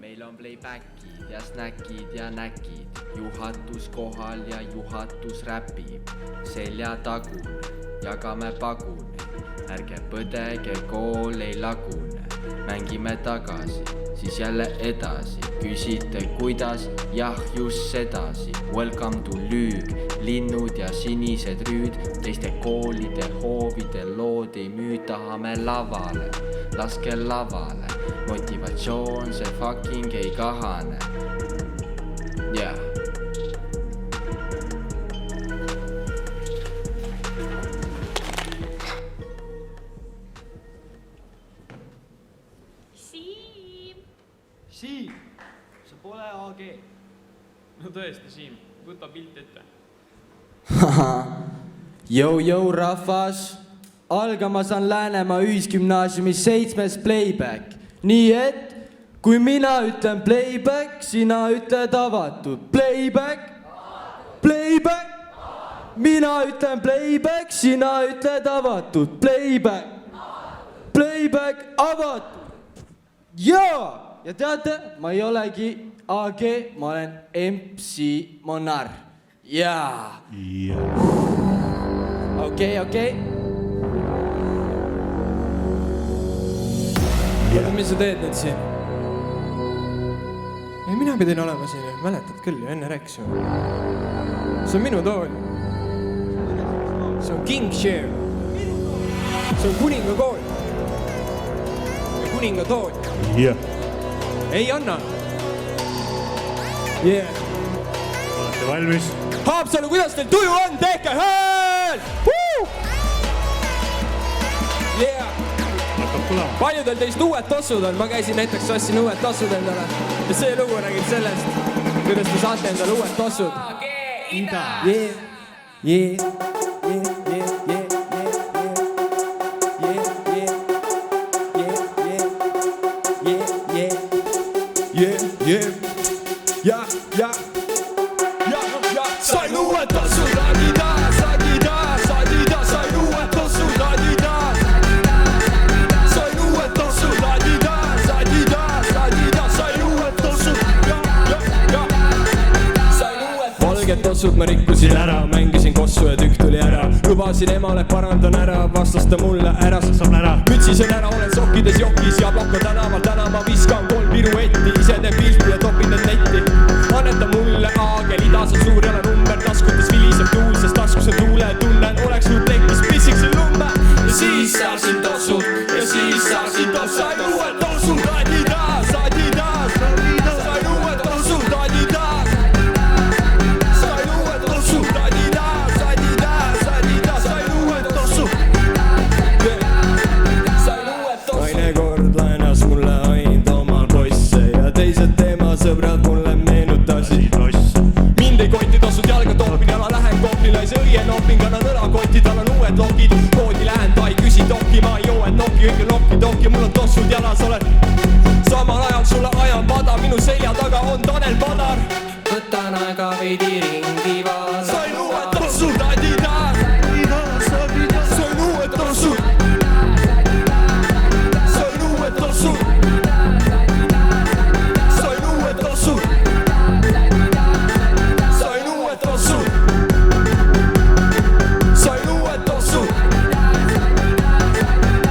Meil on playbackid ja snäkid ja näkid, juhatus kohal ja juhatus räpib. Seljatagune, jagame pagune, ärge põdege, kool ei lagune. Mängime tagasi, siis jälle edasi, küsite kuidas, jah just sedasi. Welcome to Lüük, linnud ja sinised rüüd, teiste koolide hoovide lood ei müü, tahame lavale, laske lavale. Motivatsioon see fucking ei kahane. Yeah. Siim, sa pole AG. No tõesti, Siim, võta pilt ette. Jõu rahvas, algamas on Läänemaa ühisgümnaasiumi 7. playback. Nii et, kui mina ütlen playback, sina ütled avatud. Playback, playback, mina ütlen playback, sina ütled avatud. Playback, playback, avatud. Jaa! Ja teate, ma ei olegi AG, ma olen MC Monar. Jaa. Okei. Mis sa teed nüüd siin? Ei, mina pidin olema siin, mäletad küll ju, enne rääkis ju. See on minu tool. See on king share. See on kuninga kool. Ja kuninga tool. Ei anna. Yeah. Olete valmis? Haapsalu, kuidas teil tuju on? Tehke hääl! Yeah. Paljudel teist uued tossud on. Ma käisin näiteks sassin uued tossud endale. Ja see lugu räägib sellest, kuidas te saate endale uued tossud. Ida! Sain uued tossud, Adidas, sain uued tossud, Adidas. Sain uued tossud, Adidas, sain uued tossud, Sain uued valged tossud, ma rikkusin ära, mängisin kossu ja tükk tuli ära. Lubasin emale, parandan ära, vastas ta mulle ära. Mütsisen ära, olen sokkides jokis ja blokka tänaval. Täna ma viskan 3 piruetti, ise teen pilti ja topin need netti. Anneta mulle aagel, idas on suur jälle number. Taskutes viliseb tuul, sest taskus on tuule. Tunnen, oleks nüüd tekkis, pissiksin lumme. Ja siis saasin tossud, Sain uued tossud, Adidas. Sain uued tossud, Adidas. Sain uued tossud, Adidas. Sain uued tossud. Naine kord laenas mulle ainult omal poisse ja teised tema sõbrad mulle meenutasid. Mind ei kotti tossud, jalga toopin, jala lähen koplile. See õie nopin, kannan õlakotti, tal on uued lokid. Poodi lähen, ta ei küsi dokki, ma ei joen nokki, õige lokki, mul on tossud jalas, olen samal ajal sulle ajan pada. Minu selja taga on Tanel Padar. Võtan aega veidi ringi vaadata. Sain uued tossud, Adidas. Sain uued tossud. Sain uued tossud. Sain uued tossud. Sain uued tossud. Sain uued tossud.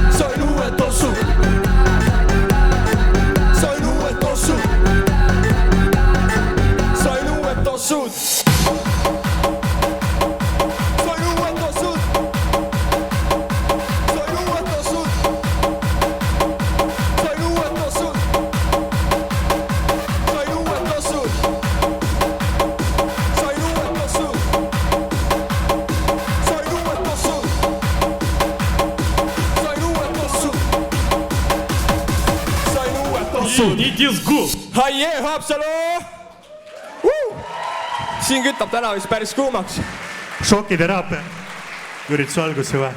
Sain uued tossud. Sain uued tossud. Sain uued tossud. Haie, Haapsalu! Siin kütab täna vist päris kuumaks. Šokiteraapia. Ürituse algusse või?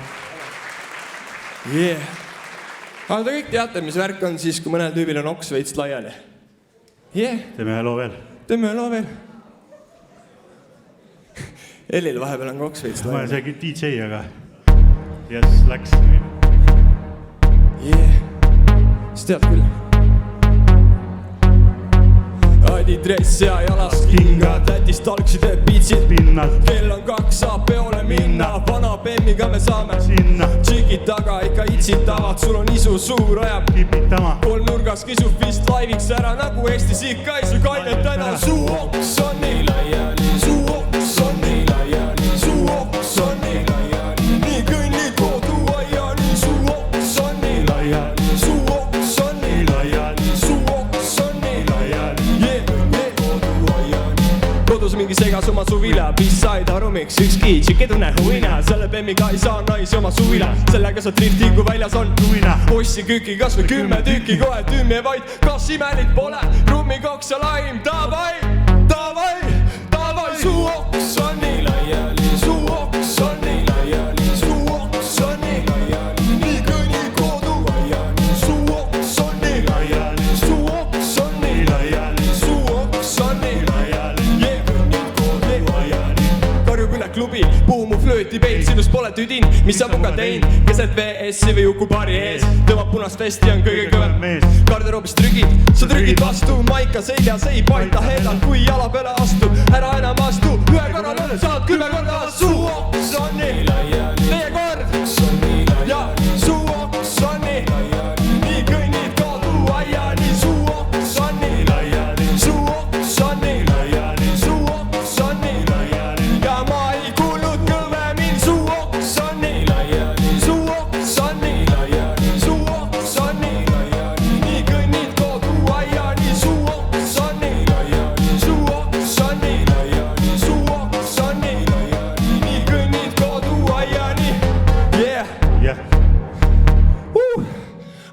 Yeah. Aga te kõik teate, mis värk on siis, kui mõnel tüübil on oks veits laiali. Yeah. Teeme ühe loo veel. Teeme ühe loo veel. Elil vahepeal on oks veits Ma olen laiali. see DJ, aga yes, läks. Yeah. Siis tead küll. adidress ja jalas kingad, Lätist algsid beatsid pinnalt kell on 2, saab peole minna, vana bemmiga me saame sinna tšikid taga ikka itsitavad, sul on isu suur ajab kipitama kolmnurgas kisub vist laiviks ära nagu Eestis ikka ei su kainet täna. Su oks on nii laiali, su oks on nii laiali, su oks on nii laiali, nii kõnnid kodu aiani, su oks on nii laiali, su oks on nii laiali, su oks on nii laiali, kodu aiani. Kodus mingi segas oma suvila, mis said aru miks ükski tšik ei tunne huvina, selle bemmiga ei saa naisi oma suvila, sellega sa drifti kui väljas on Tuvina. Ossi küüki kas või 10 tükki, kohe tümmi vaid, kas imelik pole, rummikoks ja laim, davai, davai, davai, su oks on nii laiali, su oks on nii laiali, su oks on nii laiali, nii kõni kodu aiani, su oks on nii laiali, su oks on nii laiali, su oks on nii laiali, kõnnid kodu aiani. Karjub üle klubi, puumu flööti pein, sinust pole tüdin, mis sa muga tein, keset VS-i või Uku baari ees, tõmbab punast vesti, on kõige kõvem mees. Garderoobis trügid, sa trügid vastu, maika seljas ei paita heedal, kui jala peale astub, ära enam astu, ühe korra lõpp saad 10 korda vastu. Su oks on nii laiali, teie kord ja su oks on nii laiali, nii kõnnid kodu aiani, su oks on nii laiali, su oks on nii laiali, su oks on nii laiali ja ma ei kuulnud kõvemin, su oks on nii laiali, su oks on nii laiali, su oks on nii laiali, nii kõnnid kodu aiani, su oks on nii laiali, su oks on nii laiali, su oks on nii laiali, nii kõnnid kodu aiani. jah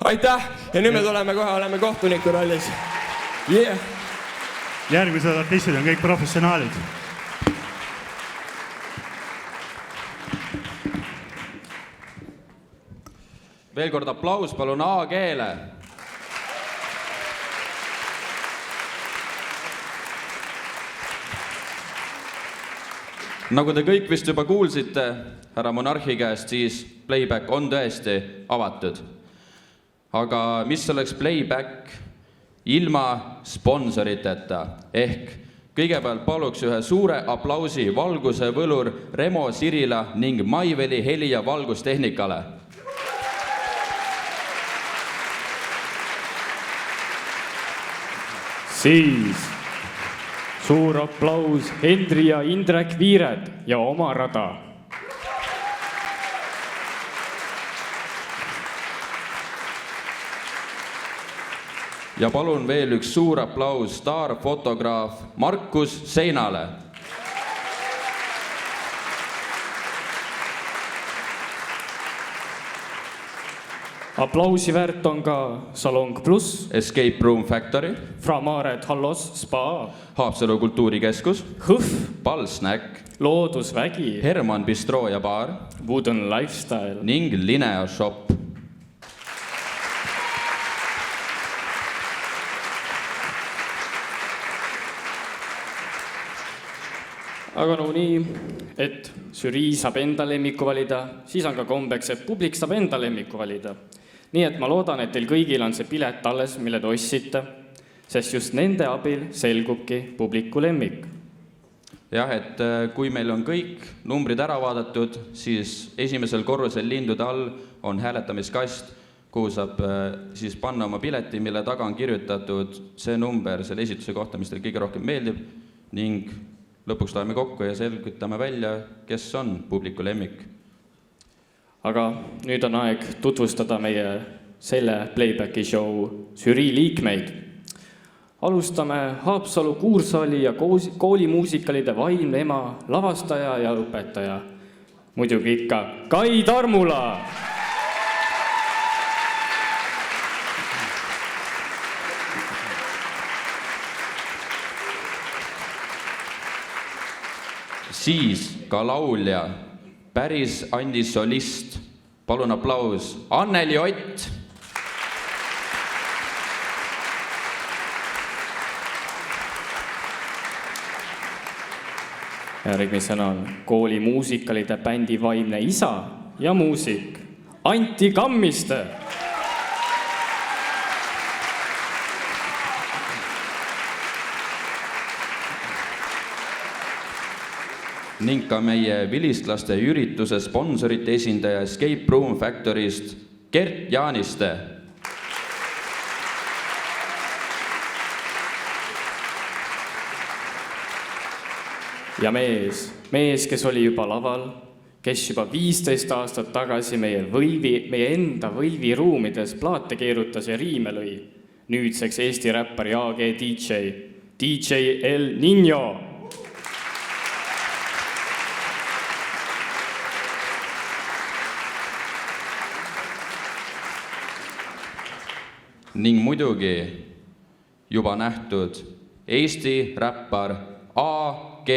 Aitäh ja nüüd me tuleme kohe, oleme kohtuniku rollis. järgmised artistid on kõik professionaalid. veel kord aplaus palun AG-le. Nagu te kõik vist juba kuulsite härra Monarhi käest, siis playback on tõesti avatud. Aga mis oleks playback ilma sponsoriteta? Ehk kõigepealt paluks ühe suure aplausi valguse võlur Remo Sirila ning Maiveli heli- ja valgustehnikale. Siis suur aplaus Hendri ja Indrek Viired ja Oma Rada. Ja palun veel üks suur aplaus staarfotograaf Markus Seinale. Aplausi väärt on ka Salong Plus, Escape Room Factory, Framaared Hallos Spa, Haapsalu kultuurikeskus, Hõhv, Palsnäkk, Loodusvägi, Herman Bistro ja baar Wooden Lifestyle. ning Linea Shop. Aga no nii, et žürii saab enda lemmiku valida, siis on ka kombeks, et publik saab enda lemmiku valida. Nii et ma loodan, et teil kõigil on see pilet alles, mille te ostsite, sest just nende abil selgubki publiku lemmik. Jah, et kui meil on kõik numbrid ära vaadatud, siis esimesel korrusel lindude all on hääletamiskast, kuhu saab siis panna oma pileti, mille taga on kirjutatud see number selle esituse kohta, mis teil kõige rohkem meeldib, ning lõpuks loeme kokku ja selgitame välja, kes on publiku lemmik. Aga nüüd on aeg tutvustada meie selle playbacki show žürii liikmeid. Alustame Haapsalu kuursaali ja koolimuusikalide vaimne ema, lavastaja ja õpetaja. Muidugi ikka Kai Tarmula! Siis ka laulja, päris Andi solist. Palun aplaus Anneli Ott. Järgmisena on koolimuusikalide bändi vaimne isa ja muusik Anti Kammiste. ning ka meie vilistlaste ürituse sponsorite esindaja Escape Room Factory'st Gert Jaaniste. Ja mees, kes oli juba laval, kes juba 15 aastat tagasi meie enda võiviruumides plaate keerutas ja riime lõi. Nüüdseks Eesti räppar ja AG DJ El Niño. Ning muidugi juba nähtud Eesti räppar AG.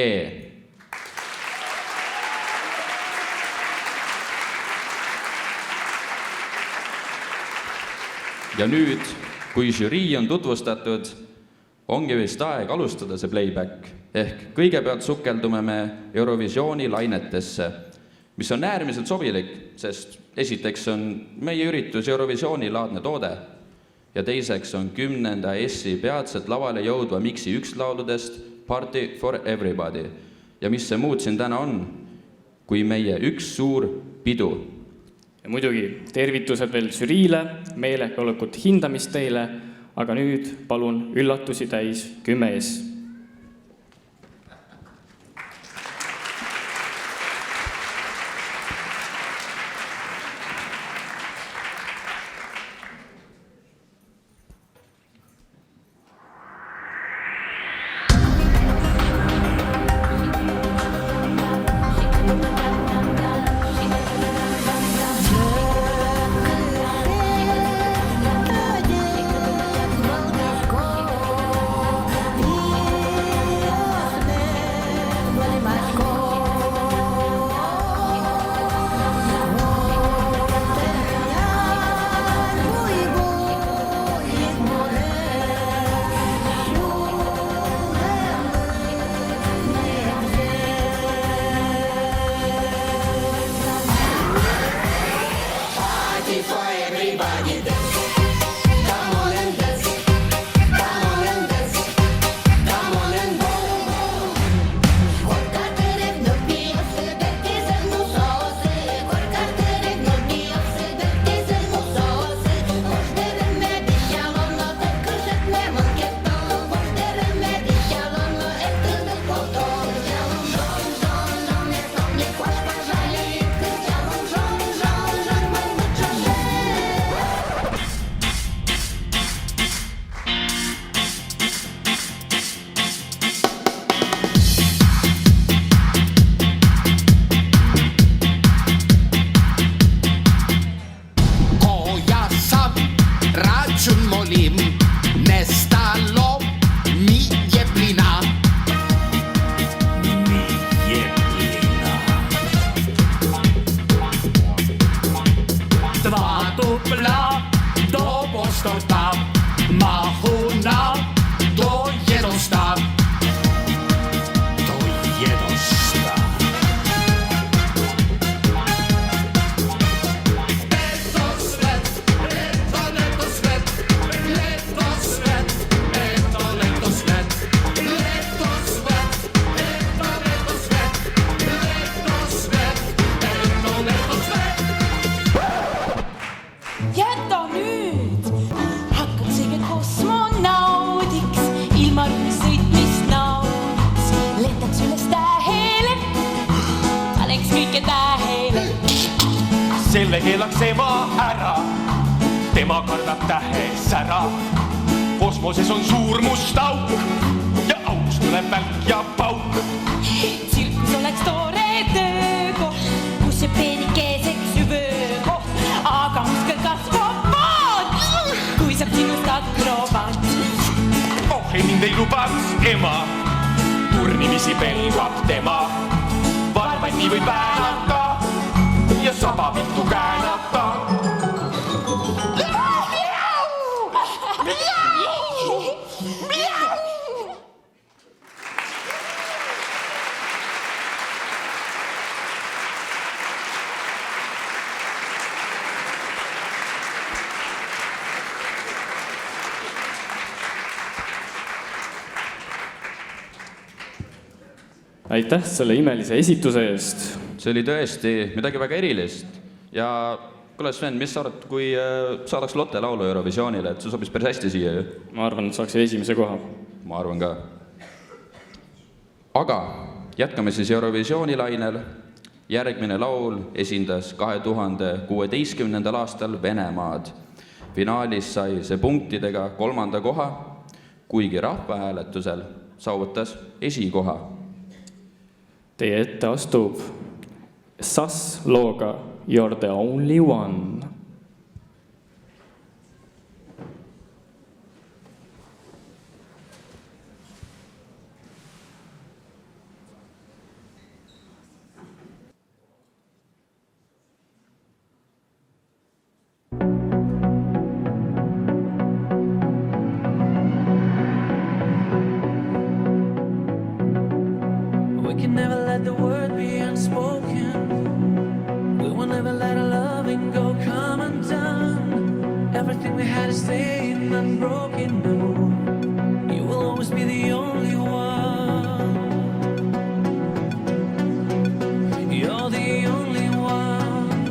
Ja nüüd, kui žürii on tutvustatud, ongi vist aeg alustada see playback. Ehk kõigepealt sukeldume me Eurovisiooni lainetesse, mis on äärmiselt sobilik, sest esiteks on meie üritus Eurovisiooni laadne toode ja teiseks on 10. ESSi peatselt lavale jõudva Mixi üks lauludest Party for Everybody. Ja mis see muud siin täna on, kui meie üks suur pidu. Ja muidugi tervitused veel žüriile, meeleolekut hindamist teile, aga nüüd palun üllatusi täis 10S. Selle keelaks ema ära, tema kardab tähes ära. Kosmoses on suur must auk ja auks tuleb välk ja pauk. Tsirkus oleks toore töökoht, kus see peenikeseks süvöökoht, aga muskel kasvab vaat, kui saab sinust akrobaat. Oh, ei mind ei lubaks ema, turnimisi pelgab tema. Varbaid nii võib väänata ja saba vittu käänata. aitäh selle imelise esituse eest. See oli tõesti midagi väga erilist. Ja kuule Sven, mis sa arvad, kui saadaks Lotte laulu Eurovisioonile, et see sobis päris hästi siia ju? Ma arvan, et saaks esimese koha. Ma arvan ka. Aga jätkame siis Eurovisiooni lainel. Järgmine laul esindas 2016. aastal Venemaad. Finaalis sai see punktidega 3. koha, kuigi rahvahääletusel saavutas esikoha. Teie ette astub SAS looga You're the only one. We can never let the word be unspoken. We will never let our loving go come undone. Everything we had is staying unbroken. No, you will always be the only one. You're the only one.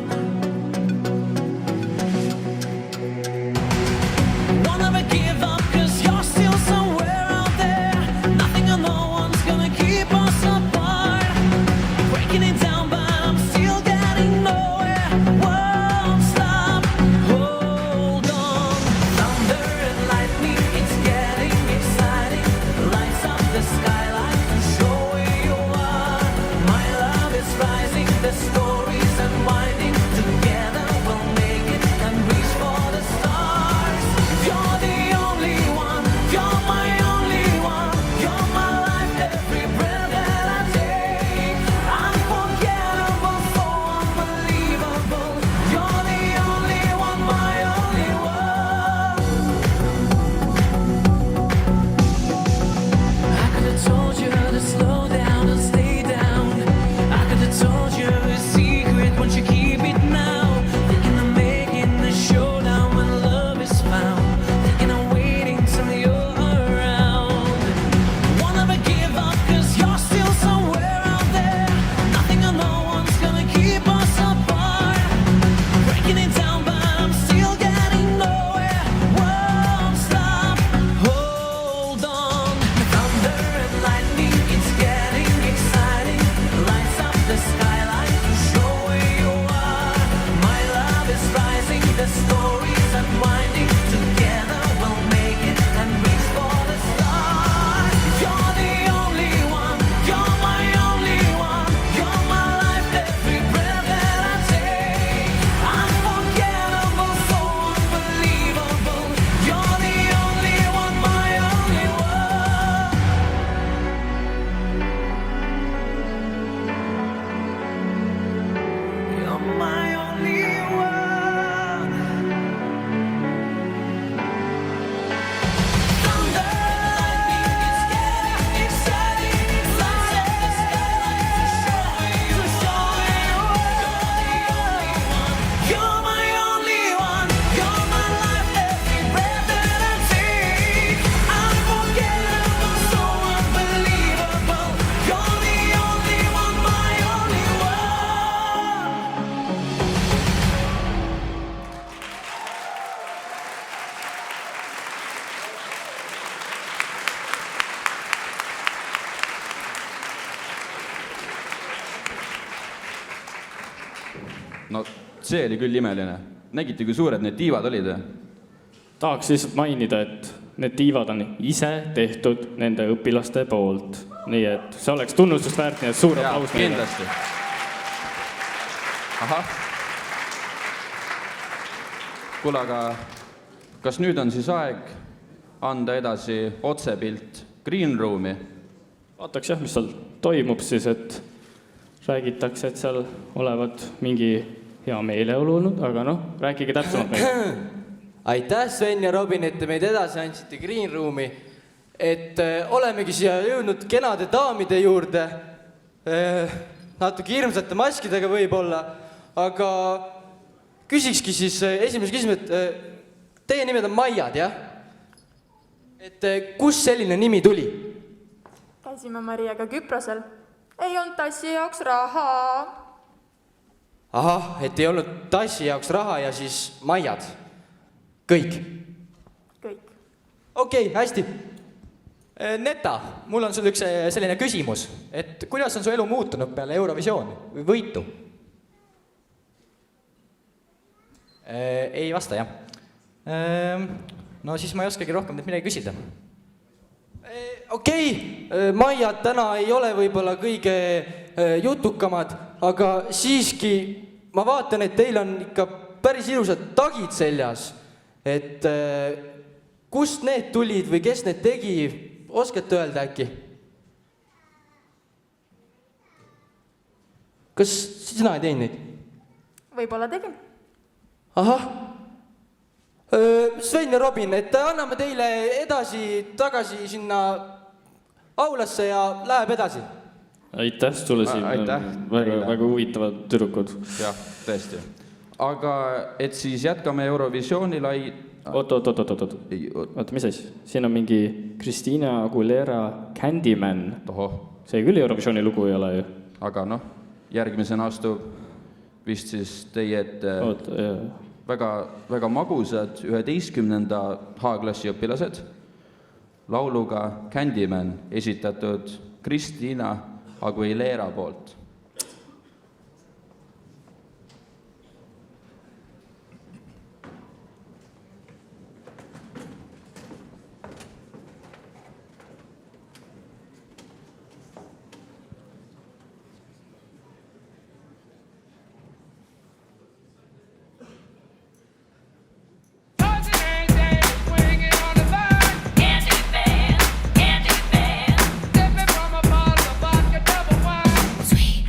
Won't ever give up, 'cause you're still somewhere out there. Nothing or no one's gonna keep us apart. Breaking it down, but I'm still getting nowhere. Won't stop, hold on. Thunder and lightning, it's getting exciting. Lights up the skyline to show where you are. My love is rising, the story's unwinding. Together we'll make it and reach for the stars. You're the only one, you're my only one. You're my life, every breath that I take. Unforgettable, so unbelievable. You're the only one, my only one. I could have told you to slow down and stay down. I could have told you a secret, won't you keep it now? Thinking of making the showdown when love is found. Thinking of waiting till you're around. Won't ever give up, 'cause you're still somewhere out there. Nothing or no one's gonna keep us apart. Breaking it down, but I'm still getting nowhere. Won't stop, hold on. Thunder and lightning, it's getting exciting. Lights up the skyline to show where you are. My love is rising, the story's unwinding. Together we'll make it and reach for the stars. You're the only one, you're my only one. You're my life, every breath that I take. Unforgettable, so unbelievable. You're the only one, my only one. You're my only one. Thunder, lightning, it's getting exciting. Lights up the skyline to show where you are. You're my only one. You're my life, every breath that I take. Unforgettable, so unbelievable. You're the only one, my only one. No see oli küll imeline. Nägite, kui suured need tiivad olid? Tahaks lihtsalt mainida, et need tiivad on ise tehtud nende õpilaste poolt. Nii et see oleks tunnustust väärt, nii et suur Jaa, aplaus meile. kindlasti. Ahah. Kuule, aga kas nüüd on siis aeg anda edasi otsepilt Green Roomi? Vaataks jah, mis seal toimub siis, et räägitakse, et seal olevat mingi hea meeleolu olnud, aga noh, rääkige täpsemalt meile. Aitäh, Sven ja Robin, et te meid edasi andsite Green Roomi. Et olemegi siia jõudnud kenade daamide juurde. Natuke hirmsate maskidega võib-olla, aga küsikski siis esimese küsimus, et teie nimed on Maiad, jah? Et kust selline nimi tuli? Käisime Mariaga Küprosel ei olnud tassi jaoks raha. ahah, et ei olnud tassi jaoks raha ja siis Maiad. kõik. okei, hästi. Neta, mul on sul üks selline küsimus, et kuidas on su elu muutunud peale Eurovisiooni või võitu? Ei vasta, jah. No siis ma ei oskagi rohkem teilt midagi küsida. Okei, Maiad täna ei ole võib-olla kõige jutukamad, aga siiski ma vaatan, et teil on ikka päris ilusad tagid seljas. Et kust need tulid või kes need tegi, oskate öelda äkki? Kas sina ei teinud neid? Võib-olla tegin. Ahah. Sven ja Robin, et anname teile edasi tagasi sinna aulasse ja läheb edasi. Aitäh sulle siin, väga huvitavad tüdrukud. Jah, tõesti. Aga et siis jätkame Eurovisiooni Oot, mis asja? Siin on mingi Christina Aguilera Candyman. See küll Eurovisiooni lugu ei ole ju. Aga noh, järgmisena astub vist siis teie ette väga magusad 11. H-klassi õpilased lauluga Candyman esitatud Christina Aguilera poolt. Sweet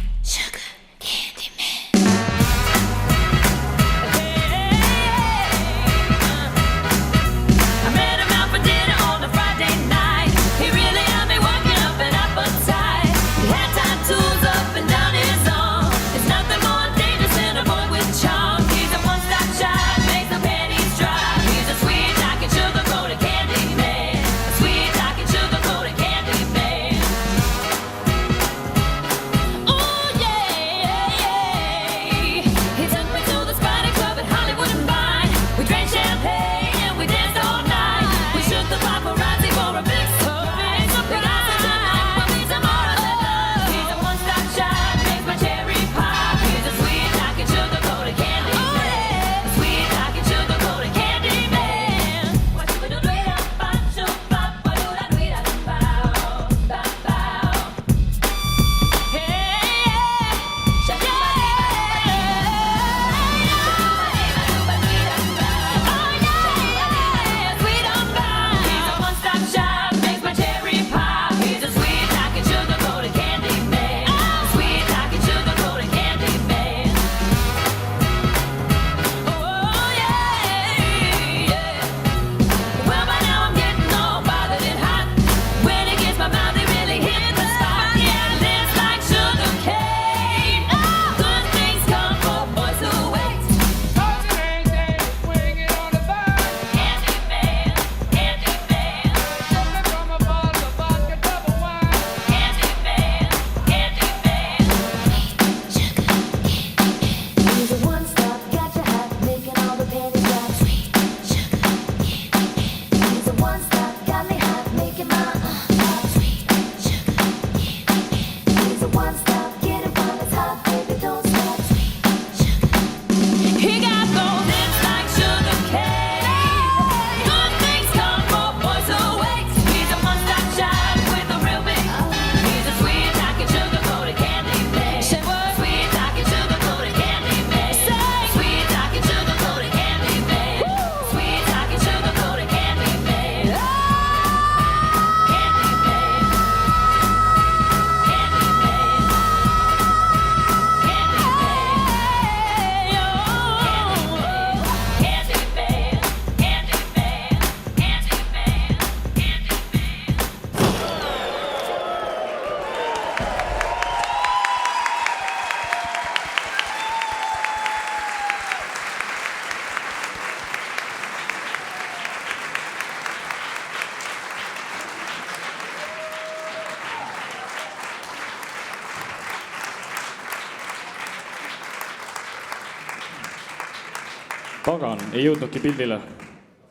pagan, ei jõudnudki pildile.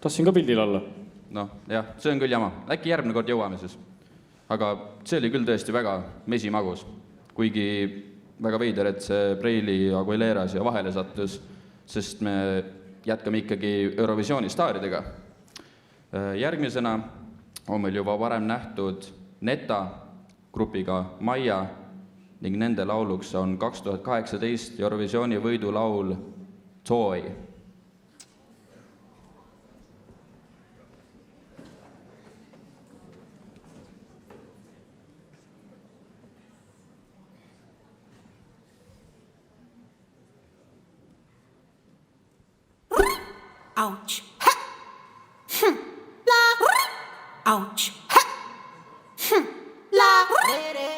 Tahtsin ka pildil olla. noh, jah, see on küll jama. Äkki järgmine kord jõuame siis. Aga see oli küll tõesti väga mesimagus. Kuigi väga veider, et see Preili Aguilera siia vahele sattus, sest me jätkame ikkagi Eurovisiooni staaridega. Järgmisena on meil juba varem nähtud Neta grupiga Maia ning nende lauluks on 2018 Eurovisiooni võidulaul Toy. Ouch. La. Ouch. La. Ouch.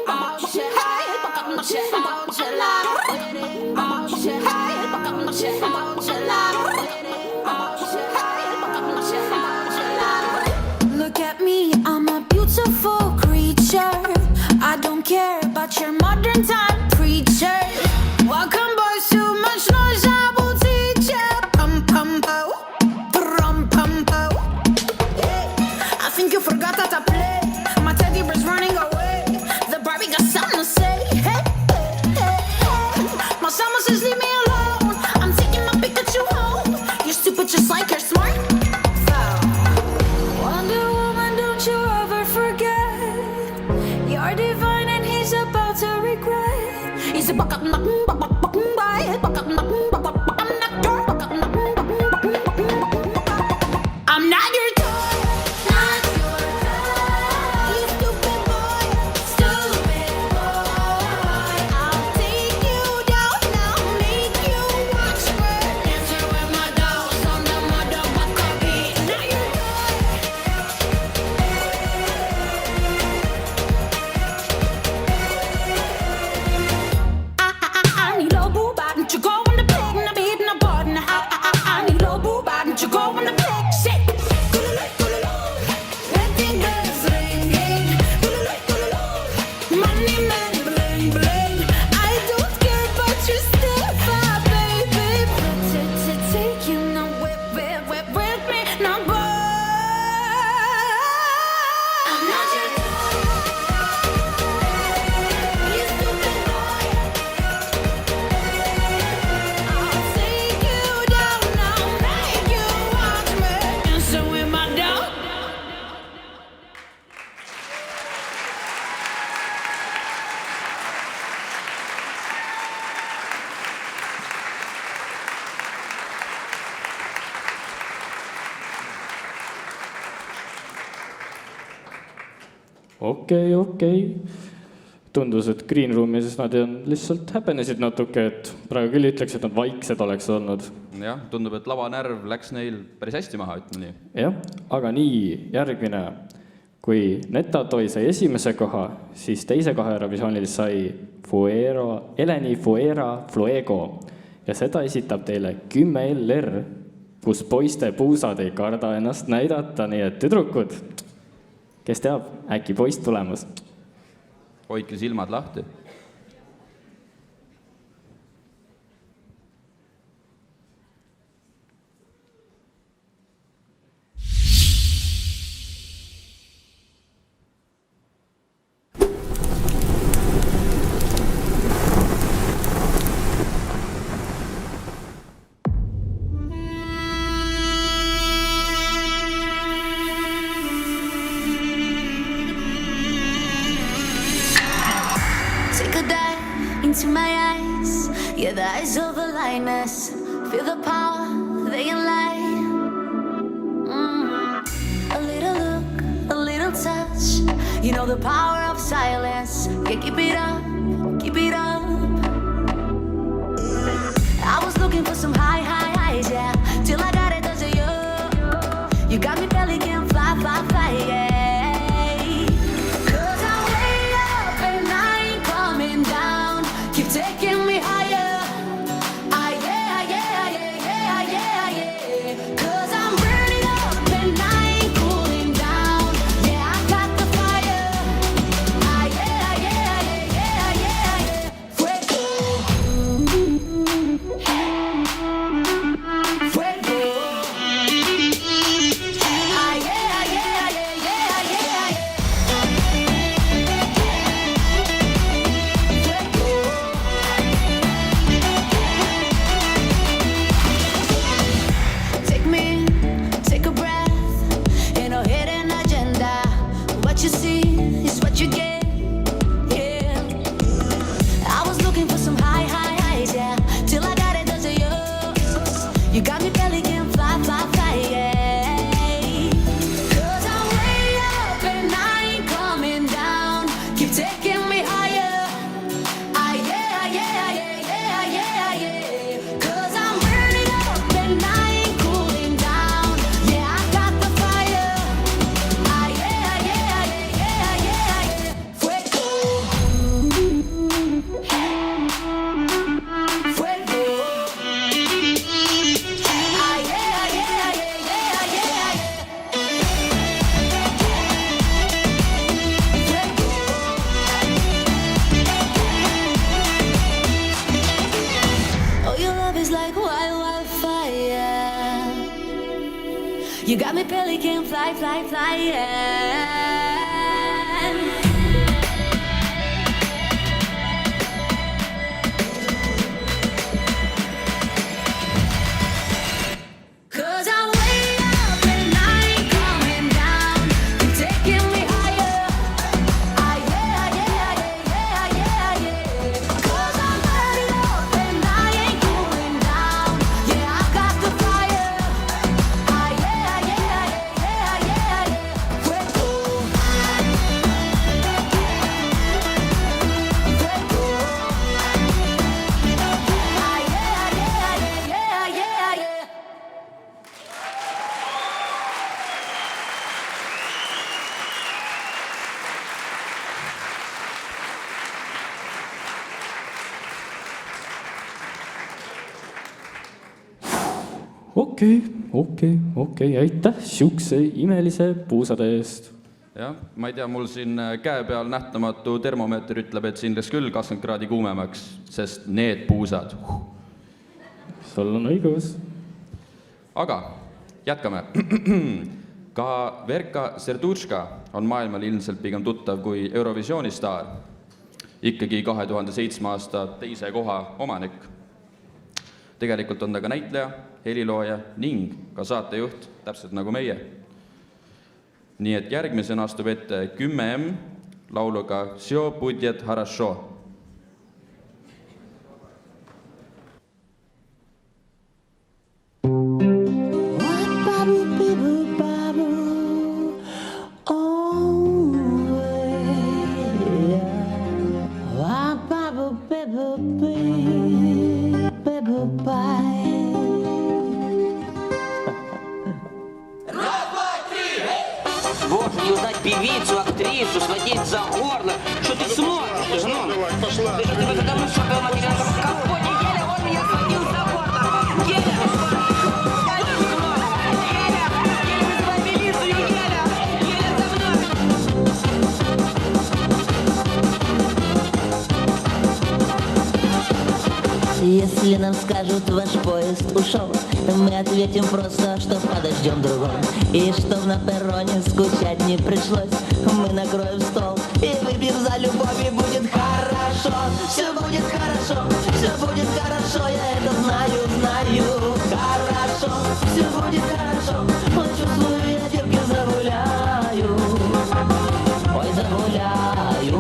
Ouch. Ouch. La. Ouch. Ouch. La. Look at me, I'm a beautiful creature. I don't care about your modern time preacher. Welcome boys, too much noise, I will teach ya. Pum pum po, pum pum po. I think you forgot that I play. My teddy bear's running away. The Barbie got something to say. Hey, hey, hey, hey. My summer says leave me alone. I'm taking my Pikachu home. You're stupid just like you're smart. Wonder Woman, don't you ever forget. You're divine and he's about to regret. He's a buck up, I'm not your toy, not your toy. You stupid boy, stupid boy. I'll take you down, I'll make you watch me dancing with my dolls on the motherfucker beat. Not your I need a boo bad, don't you go on the pig, and I'm eating a bud. I need a boo bad, don't you go on the pig, shit. Wedding bells ringing, money man bling bling. I don't care, but you're still fine, baby. To take you now with me, now boy. I'm not your you stupid boy. I'll take you down, I'll make you watch me dancing with my dog. Okei. Tundus, et Green Roomis nad lihtsalt häbenesid natuke, et praegu küll ütleks, et nad vaiksed oleks olnud. Jah, tundub, et lavanärv läks neil päris hästi maha, ütleme nii. Jah, aga nii, järgmine. Kui Neta Toy sai esimese koha, siis teise koha Eurovisioonil sai Eleni Fuera Fluego. Ja seda esitab teile 10 LR, kus poiste puusad ei karda ennast näidata, nii et tüdrukud, kes teab, äkki poist tulemas. Hoidke silmad lahti. Into my eyes, yeah, the eyes of the lioness. Feel the power, they can lie. A little look, a little touch. You know the power of silence. Yeah, keep it up, keep it up. I was looking for some highs, yeah. Till I got it, does it you? You got me belly can fly, yeah. Taking me higher, yeah. 'Cause I'm burning up and I ain't cooling down. Yeah, I got the fire, yeah. Fuego. You got me pelican fly, fly, flying. Cause I'm way up and I ain't coming down. You're taking me higher. Ah, yeah, yeah, yeah, yeah, yeah. Cause I'm way up and I ain't going down. Yeah, I got the fire. Ah, yeah, yeah, yeah, yeah, yeah. Fuego. Fuego. Ah, yeah, yeah, yeah, yeah, yeah. Okei, aitäh siukse imelise puusade eest. jah, ma ei tea, mul siin käe peal nähtamatu termomeeter ütleb, et siin läks küll 20 kraadi kuumemaks, sest need puusad. Sul on õigus. Aga jätkame. Ka Verka Serduška on maailmal ilmselt pigem tuttav kui Eurovisiooni staar. Ikkagi 2007 aasta teise koha omanik. Tegelikult on ta ka näitleja, helilooja ning ka saatejuht, täpselt nagu meie. Nii et järgmisena astub ette 10M lauluga Всё будет хорошо. Боже, не узнать певицу, актрису, схватить за горло. Что ты смотришь, жена? Ты что, тебе когда мы шукал материал в компоте? Еля, он меня схватил за горло. Еля! Еля, вызывай милицию, Еля! Еля, за мной! Если нам скажут, ваш поезд ушел, мы ответим просто, что подождем другой. И чтоб на перроне скучать не пришлось, мы накроем стол и выпьем за любовь, и будет хорошо. Все будет хорошо, все будет хорошо, я это знаю, знаю. Хорошо, все будет хорошо, ой, чувствую, я девки загуляю. Ой, загуляю.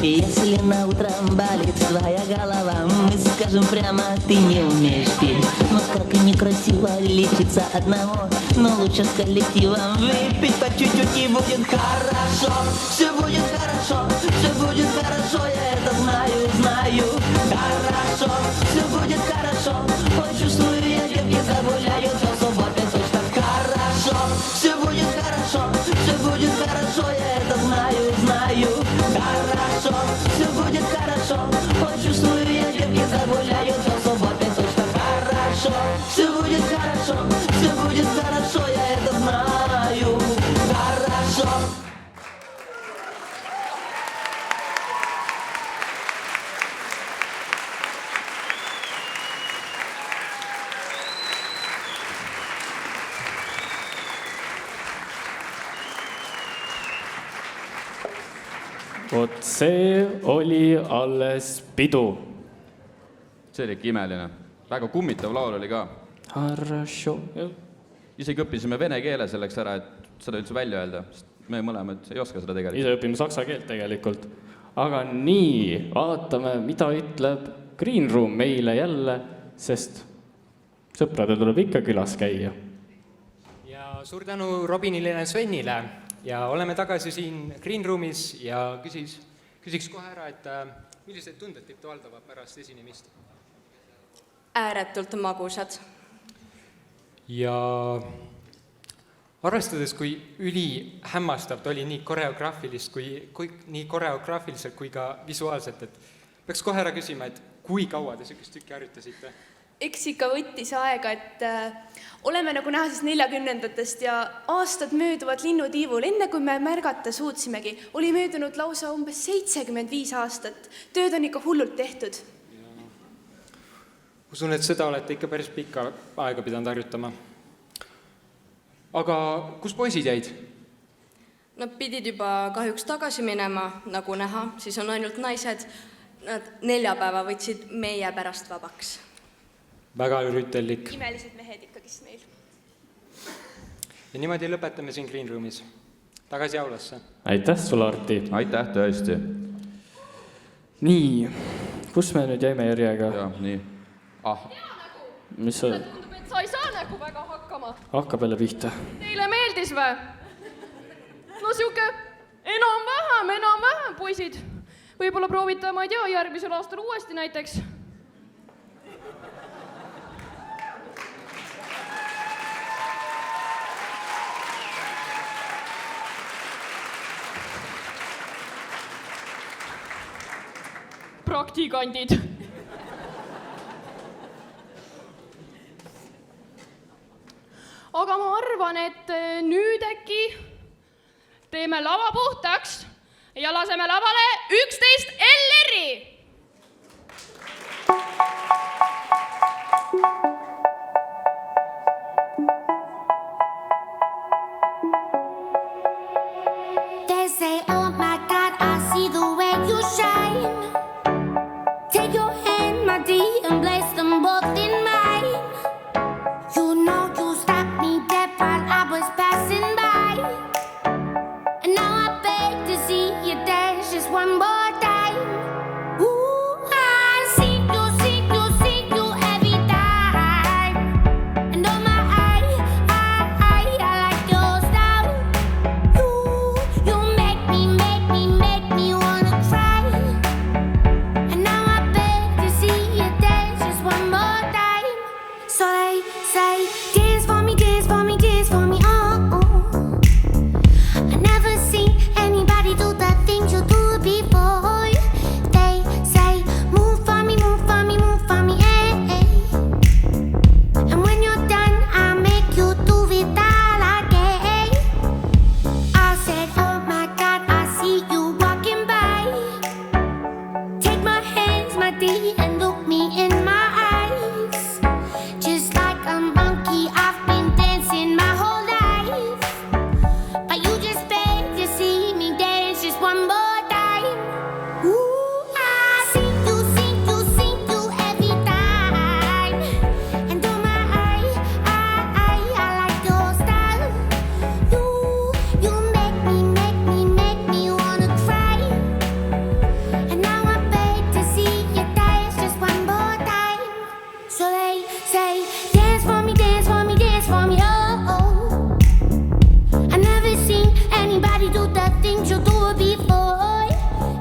Если на утро болит твоя голова, мы скажем прямо, ты не умеешь петь. Но как и некрасиво лечиться одного, но лучше с коллективом выпить по чуть-чуть, и будет хорошо. Все будет хорошо, все будет хорошо, я это знаю, знаю. Хорошо, все будет хорошо, ой, чувствую, я девки загуляю до субботы точно. Хорошо, все будет хорошо, все будет хорошо, я это знаю, знаю. Хорошо, все будет хорошо, ой, чувствую, я девки загуляю до субботы точно. Хорошо, все будет хорошо, я это знаю. Хорошо. Vot see oli alles pidu. See oli ikka imeline. Väga kummitav laul oli ka. Хорошо. Isegi õppisime vene keele selleks ära, et seda üldse välja öelda. Me mõlemad ei oska seda tegelikult. Ise õpime saksa keelt tegelikult. Aga nii, vaatame, mida ütleb Green Room meile jälle, sest sõprade tuleb ikka külas käia. Ja suur tänu Robinile ja Svenile. Ja oleme tagasi siin Green Roomis ja küsiks kohe ära, et millised tunded teid valdavad pärast esinemist? Ääretult magusad. Ja arvestades, kui ülihämmastav ta oli nii koreograafiliselt kui ka visuaalselt, et peaks kohe ära küsima, et kui kaua te sellist tükki harjutasite? eks ikka võttis aega, et oleme nagu näha siis 40-ndatest ja aastad mööduvad linnutiivul. Enne kui me märgata suutsimegi, oli möödunud lausa umbes 75 aastat. Tööd on ikka hullult tehtud. Usun, et seda olete ikka päris pikka aega pidanud harjutama. Aga kus poisid jäid? Nad pidid juba kahjuks tagasi minema, nagu näha, siis on ainult naised. Nad 4 päeva võtsid meie pärast vabaks. Väga rütellik. Imelised mehed ikkagist meil. Ja niimoodi lõpetame siin Green Roomis. Tagasi aulasse. Aitäh sulle, Arti. Aitäh, tõesti. Nii, kus me nüüd jäime järjega? Ja, nii. Mis sa... Tundub, et sa ei saa nagu väga hakkama. Hakkab jälle pihta. Teile meeldis või? No siuke enam-vähem, poisid. Võib-olla proovita, ma ei tea, järgmisel aastal uuesti näiteks. Praktikandid. Aga ma arvan, et nüüd äkki teeme lava puhtaks ja laseme lavale 11 LR-i. They say, oh my God, I see the way you shine. Take your hand, my dear, and place them both in mine. You know you stopped me dead while I was passing by. And now I beg to see you dance just one more time. Ooh, I see you every time. And oh my, I like your style. You make me wanna cry. And now I beg to see you dance just one more time. So they say, dance for me, dance for me, dance for me, oh. I never seen anybody do the things you do before. They say, move for me, move for me, move for me, eh. And when you're done, I'll make you do it all again. I said, oh my God, I see you walking by. Take my hands, my dear, and look me in my eyes. Just like a monkey, I've been dancing my whole life. But you just beg to see me dance just one more time. Ooh, I see you every time. And oh my, I like your style. You make me wanna cry. And now I beg to see you dance just one more time. So they say, dance for me, dance for me, dance for me, oh. I never seen anybody do the things you do before.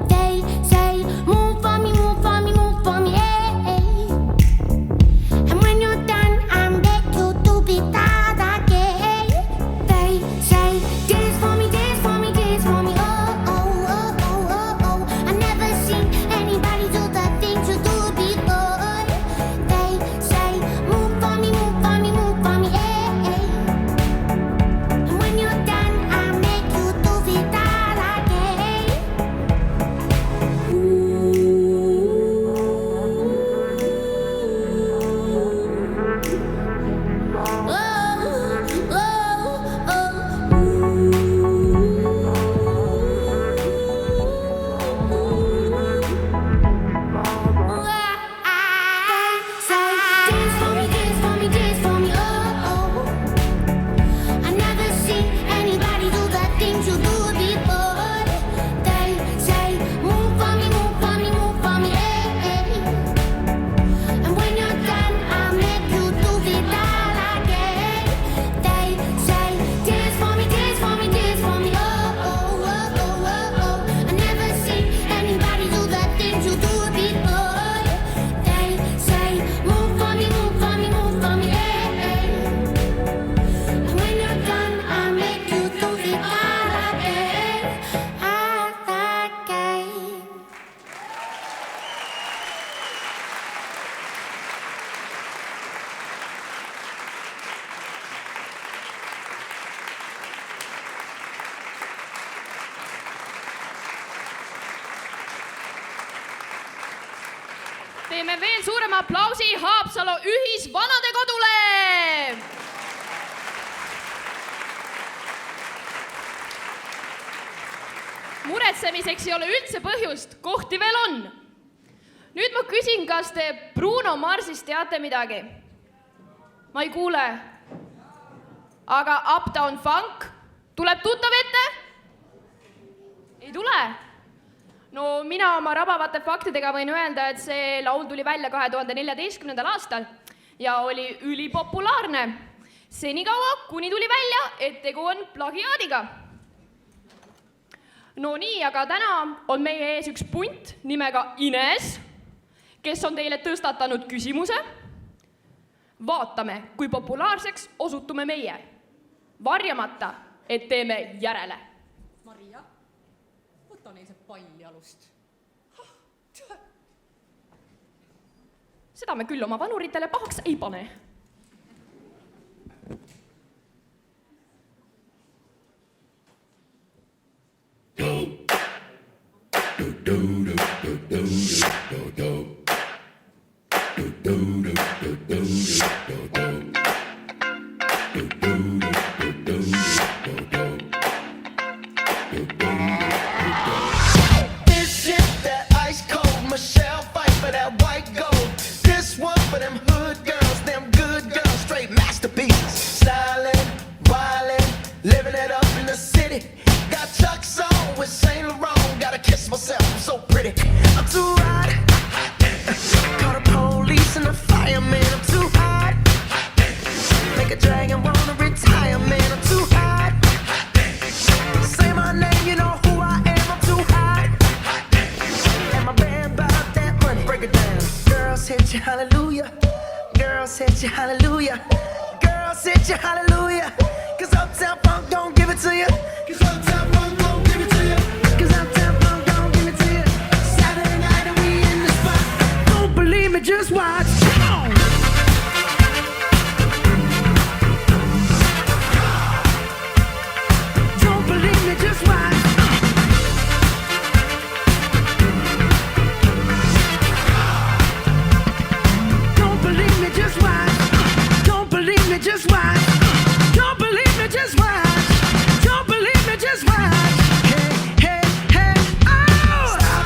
They say, move for me, move for me, move for me, eh. And when you're done, I beg you to be that again. They say, dance for me, dance for me, dance for me, oh. I never seen anybody do the things you do before. They say, move for me, move for me, move for me, eh. teeme veel suurema aplausi Haapsalu ühisvanadekodule. Muretsemiseks ei ole üldse põhjust, kohti veel on. Nüüd ma küsin, kas te Bruno Marsist teate midagi? Ma ei kuule. Aga Uptown Funk tuleb tuttav ette? Ei tule? No mina oma rabavate faktidega võin öelda, et see laul tuli välja 2014. aastal ja oli ülipopulaarne. Senikaua, kuni tuli välja, et tegu on plagiaadiga. No nii, aga täna on meie ees üks punt nimega Ines, kes on teile tõstatanud küsimuse. Vaatame, kui populaarseks osutume meie. Varjamata, et teeme järele. Maria, võta neil see palli alust. Seda me küll oma vanuritele pahaks ei pane. This shit, that ice cold Michelle fight for that white gold. This one for them hood girls, them good girls, straight masterpieces. Stylin', wildin', living it up in the city. Got Chuck's on with Saint Laurent. Gotta kiss myself, I'm so pretty. I'm too hot. Call the police and the fireman. I'm too hot. Make a dragon wanna retire, man. I'm too hot. Say my name, you know who I am. I'm too hot. And my band bought that money. Break it down. Girls hit you, hallelujah. Girls hit you, hallelujah. Girls hit you, hallelujah. Cause Uptown Funk don't give it to you. Cause Uptown Funk don't give it to you. Cause Uptown Funk don't give it to you. Saturday night and we in the spot. Don't believe me, just watch. Come on. Don't believe me, just watch. Don't believe me, just watch. Don't believe me, just watch. Don't believe me, just watch. Don't believe me, just watch. Hey, hey, hey, oh! Stop.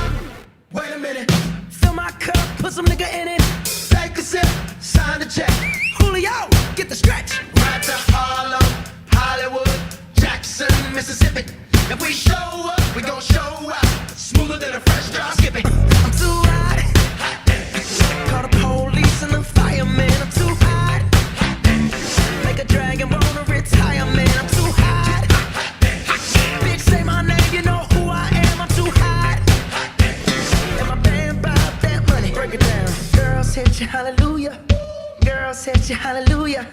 Wait a minute. Fill my cup, put some nigga in it. Take a sip, sign the check. Julio, get the stretch. Right to Harlem, Hollywood, Jackson, Mississippi. If we show up, we gon' show out. Smoother than a fresh drop skipping. I'm too hot. Call the police and the fireman. I'm too hot. Make a dragon wanna retire, man. I'm too hot. Bitch, say my name, you know who I am. I'm too hot. And my band bought that money. Break it down. Girls hit you, hallelujah. Girls hit you, hallelujah.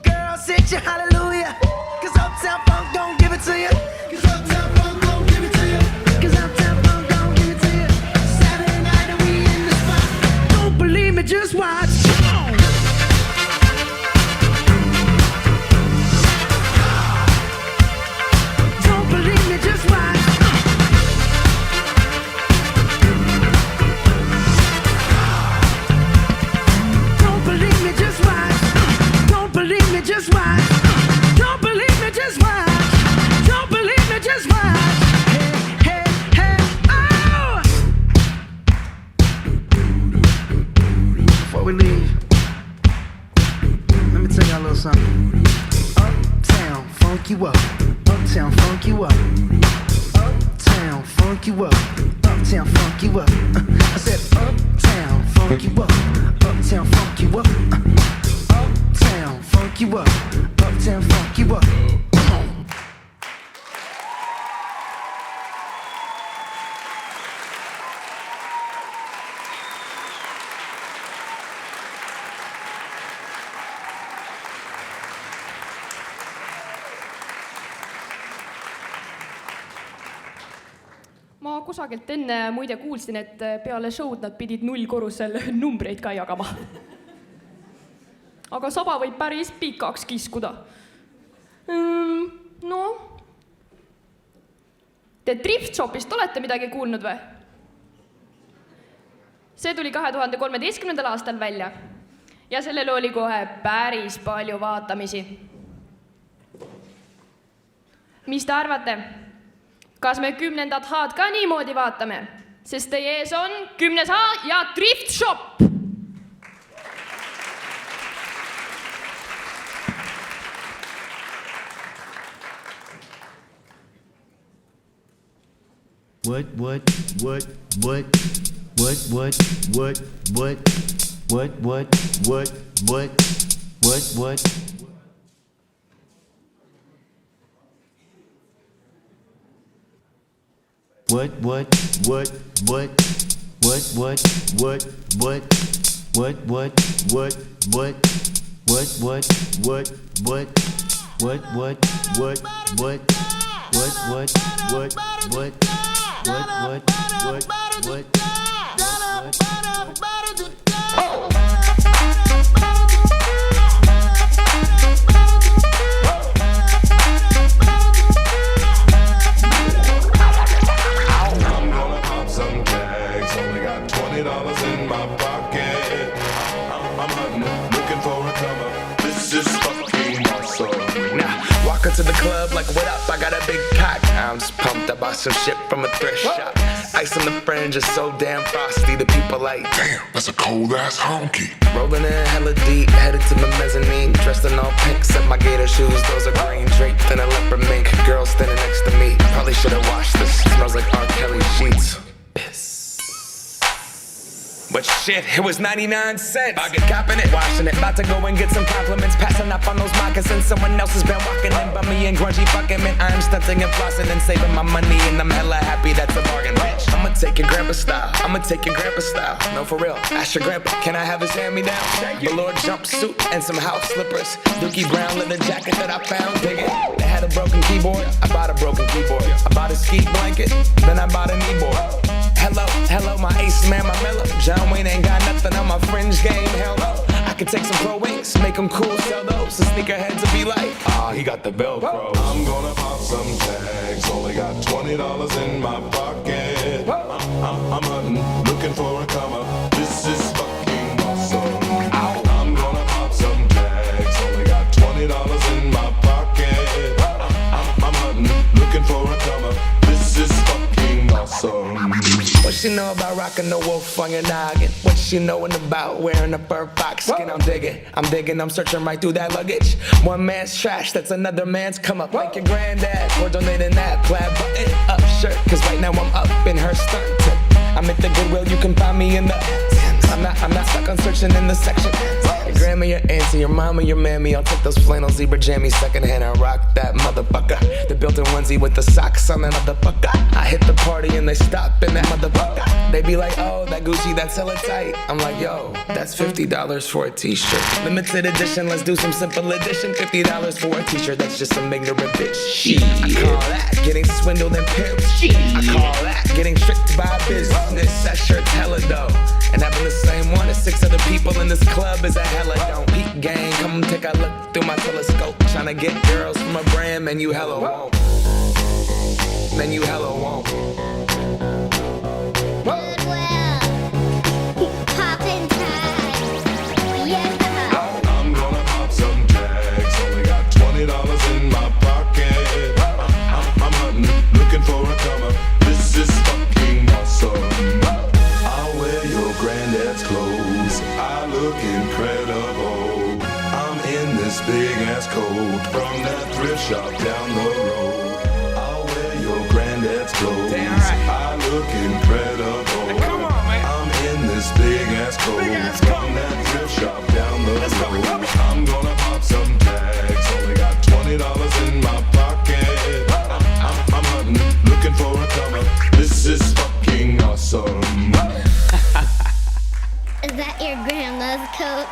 Girls hit you, hallelujah. Cause Uptown Funk don't give it to you. Cause Uptown Funk don't give it to you. Cause Uptown Funk don't give it to you. Saturday night and we in the spot. Don't believe me, just watch. Come on. Don't believe me, just watch. Don't believe me, just watch. Don't believe me, just watch. Don't believe me, just watch. Don't believe me, just watch. Hey, hey, hey, oh! Before we leave, let me tell y'all a little something. Uptown, funk you up. Uptown, funk you up. Uptown, funk you up. Uptown, funk you up. I said uptown, funk you up. Uptown, funk you up. Uptown, funk you up. Uptown, funk you up. Come on. Ma kusagilt enne muide kuulsin, et peale show'd nad pidid nullkorrusel numbreid ka jagama. Aga saba võib päris pikaks kiskuda. No, te Thrift Shopist olete midagi kuulnud või? see tuli 2013. aastal välja ja sellel oli kohe päris palju vaatamisi. Mis te arvate? Kas me 10. H-d ka niimoodi vaatame? Sest teie ees on 10. H ja Thrift Shop. What? To the club like, what up, I got a big cock. I'm just pumped, I bought some shit from a thrift shop. Ice on the fringe is so damn frosty. The people like, damn, that's a cold ass honky. Rolling in hella deep, headed to the mezzanine. Dressed in all pink, set my gator shoes. Those are green, draped in a leopard mink. Girl standing next to me, probably should've washed this. Smells like R. Kelly sheets. But shit, it was 99 cents. I get copping it, washing it. About to go and get some compliments. Passing up on those moccasins. Someone else has been walking in by me and grungy fucking man. I'm stunting and flossing and saving my money. And I'm hella happy that's a bargain, bitch. I'ma take your grandpa style. No, for real. Ask your grandpa, can I have his hand-me-down? Velour jumpsuit and some house slippers. Dookie brown leather jacket that I found. Dig it. They had a broken keyboard. I bought a broken keyboard. I bought a ski blanket. Then I bought a kneeboard. Hello, my ace man, my mellow. John Wayne ain't got nothing on my fringe game, hell no. I can take some pro wings, make them cool, sell those. The sneakerheads will be like, he got the Velcro. I'm gonna pop some tags, only got $20 in my pocket. I'm hunting, looking for a come up. This is fucking awesome. I'm gonna pop some tags, only got $20 in my pocket. I'm hunting, looking for a come up. This is fucking awesome. What she know about rocking the wolf on your noggin? What she knowin' about wearing a fur fox skin? I'm digging, I'm searching right through that luggage. One man's trash, that's another man's come up. Like your granddad, for donating that plaid button up shirt. Cause right now I'm up in her skirt. I'm at the Goodwill, you can find me in the I'm not stuck on searching in the section. Your grandma, your auntie, your mama, your mammy. I'll take those flannel zebra jammies secondhand and rock that motherfucker. The built-in onesie with the socks on that motherfucker. I hit the party and they stop in that motherfucker. They be like, oh, that Gucci, that's hella tight. I'm like, yo, that's $50 for a t-shirt. Limited edition, let's do some simple edition. $50 for a t-shirt, that's just some ignorant bitch. Shit. I call that getting swindled and pimped. I call that getting tricked by business. That shirt's hella dope. And having the same one as 6 other people in this club is a hella don't. Peak gang, come take a look through my telescope. Tryna get girls from a brand, man, you hella won't. Man, you hella won't. I'm gonna pop some tags, only got $20 in my pocket. I'm hunting, looking for a come up. This is fucking awesome. I'll wear your granddad's clothes, I look incredible. I'm in this big ass coat from that thrift shop down the road. I'll wear your granddad's clothes, I look incredible. I'm in this big ass coat from that thrift shop down the road. I'm gonna pop some tags, only got $20 in my pocket. I'm hunting, looking for a come up. This is fucking awesome. Is that your grandma's coat?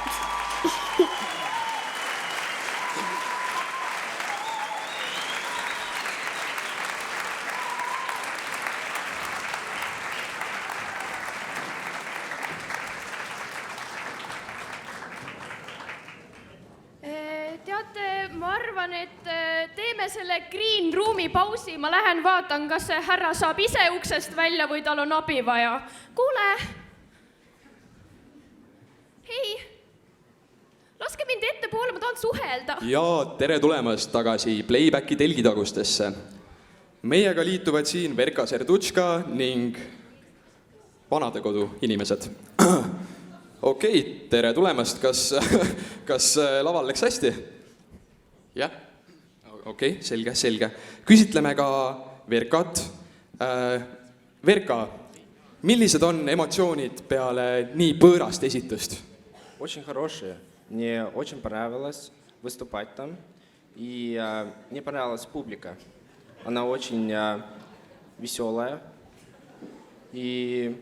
Teate, ma arvan, et teeme selle green room'i pausi. Ma lähen vaatan, kas see härra saab ise uksest välja või tal on abi vaja. Kuule! poole, ma tahan suhelda. Ja tere tulemast tagasi Playbacki telgitagustesse. Meiega liituvad siin Verka Serdutška ning vanadekodu inimesed. Okei, tere tulemast. Kas laval läks hästi? Jah? Okei, selge. Küsitleme ka Verkat. Verka, millised on emotsioonid peale nii pöörast esitust? Очень хорошие. Мне очень понравилось выступать там. И мне понравилась публика. Она очень веселая. И,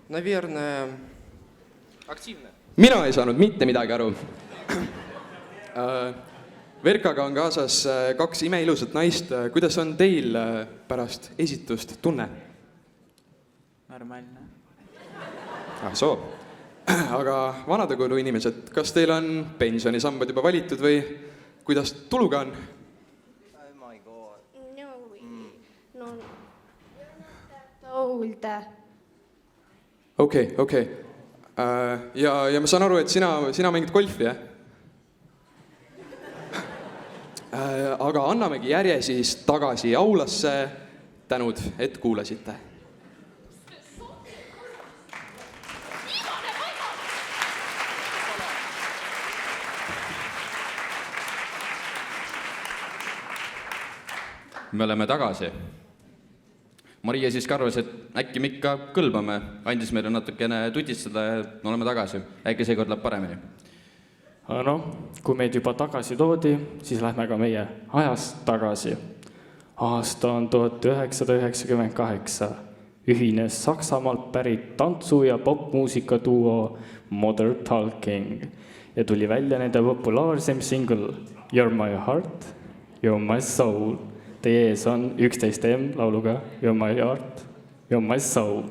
наверное, активная. Mina ei saanud mitte midagi aru. Verkaga on kaasas 2 imeilusat naist. Kuidas on teil pärast esitust tunne? Normaalne. Soo. Aga vanadekodu inimesed, kas teil on pensionisambad juba valitud või kuidas tuluga on? Okei. Ja ma saan aru, et sina mängid golfi, jah? Aga annamegi järje siis tagasi aulasse. Tänud, et kuulasite. Me oleme tagasi. Maria siis arvas, et äkki me ikka kõlbame. Andis meile natukene tutistada ja oleme tagasi. Äkki seekord läheb paremini. No, kui meid juba tagasi toodi, siis lähme ka meie ajas tagasi. Aasta on 1998. Ühines Saksamaalt pärit tantsu- ja popmuusika duo Modern Talking ja tuli välja nende populaarsem single You're My Heart, You're My Soul. Teie ees on 11M lauluga You're My Heart, You're My Soul.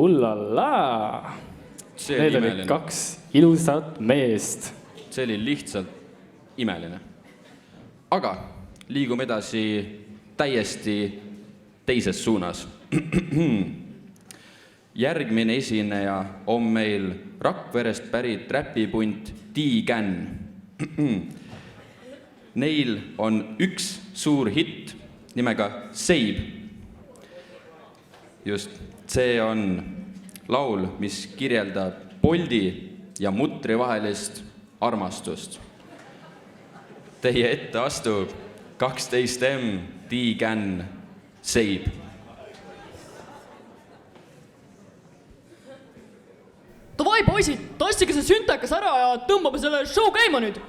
ullallaa. See Need oli olid imeline. 2 ilusat meest. See oli lihtsalt imeline. Aga liigume edasi täiesti teises suunas. Järgmine esineja on meil Rakverest pärit räpipunt T-Gan. Neil on üks suur hitt nimega Seib. Just, see on laul, mis kirjeldab Boldi ja Mutri vahelist armastust. Teie ette astub 12M T-Gan Seib. Davai, poisid, tassige see süntekas ära ja tõmbame selle show käima nüüd.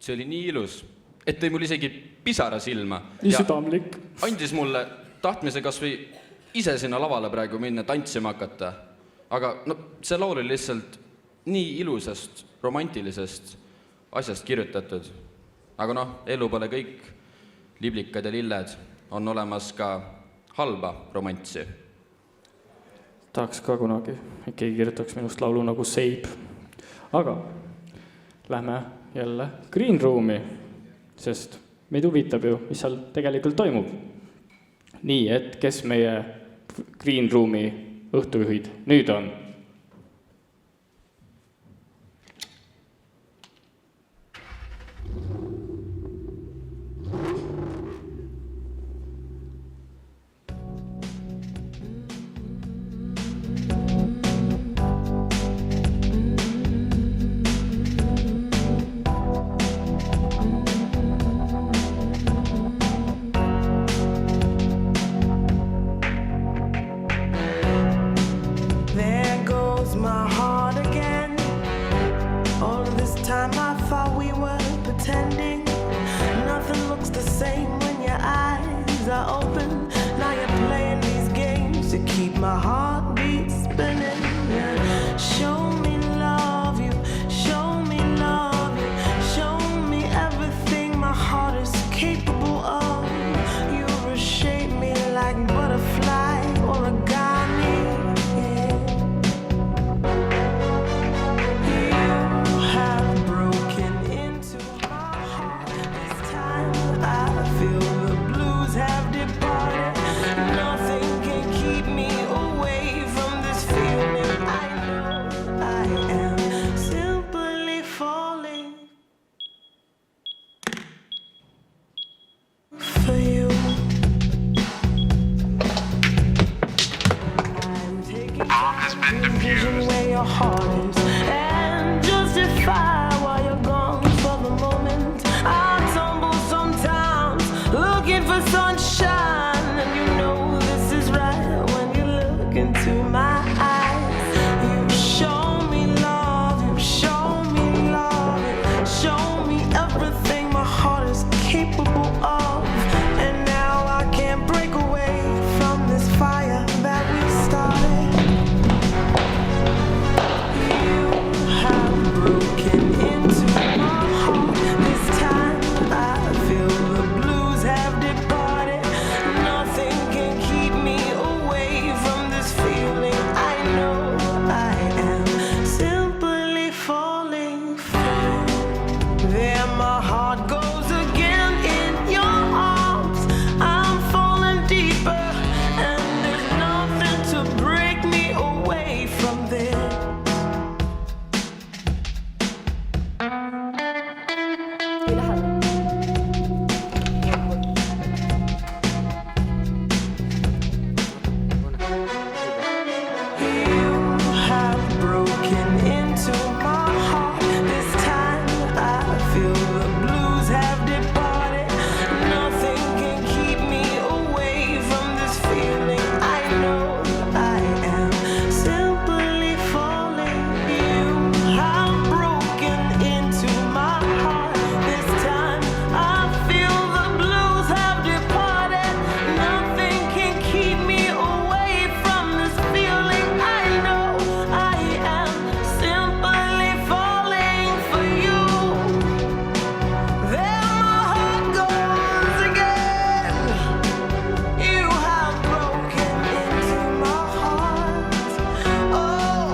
See oli nii ilus, et tõi mul isegi pisara silma. Nii südamlik. Andis mulle tahtmise kas või ise sinna lavale praegu minna tantsima hakata. Aga no, see laul oli lihtsalt nii ilusast, romantilisest asjast kirjutatud. Aga noh, elu pole kõik liblikad ja lilled. On olemas ka halba romantsi. Tahaks ka kunagi, et keegi kirjutaks minust laulu nagu Seib. Aga lähme jälle Green Roomi, sest meid huvitab ju, mis seal tegelikult toimub. Nii, et kes meie Green Roomi õhtujuhid nüüd on? thought we were pretending. Nothing looks the same when your eyes are open. Now you're playing these games to keep my heartbeat spinning. Yeah. Show me love you, show me love you, show me everything my heart is capable of. You reshape me like butterfly origami. You have broken into my heart. This time I feel the blues have departed. Nothing can keep me away from this feeling. I know I am simply falling for you. I'm taking vision where your heart is and justify why you're gone for the moment. I tumble sometimes looking for sunshine, and you know this is right when you look into my eyes. You show me love, you show me love, you show me everything my heart is capable of. And now I can't break away from this fire that we started. You have broken into my heart. This time I feel the blues have departed. Nothing can keep me away from this feeling. I know I am simply falling for you. There my heart goes again in your arms. I'm falling deeper, and there's nothing to break me away from this. You have broken into my heart. This time I feel the blues have departed. Nothing can keep me away from this feeling. I know I am simply falling. You have broken into my heart. This time I feel the blues have departed. Nothing can keep me away from this feeling. I know I am simply falling for you. There my heart goes again. You have broken into my heart. Oh,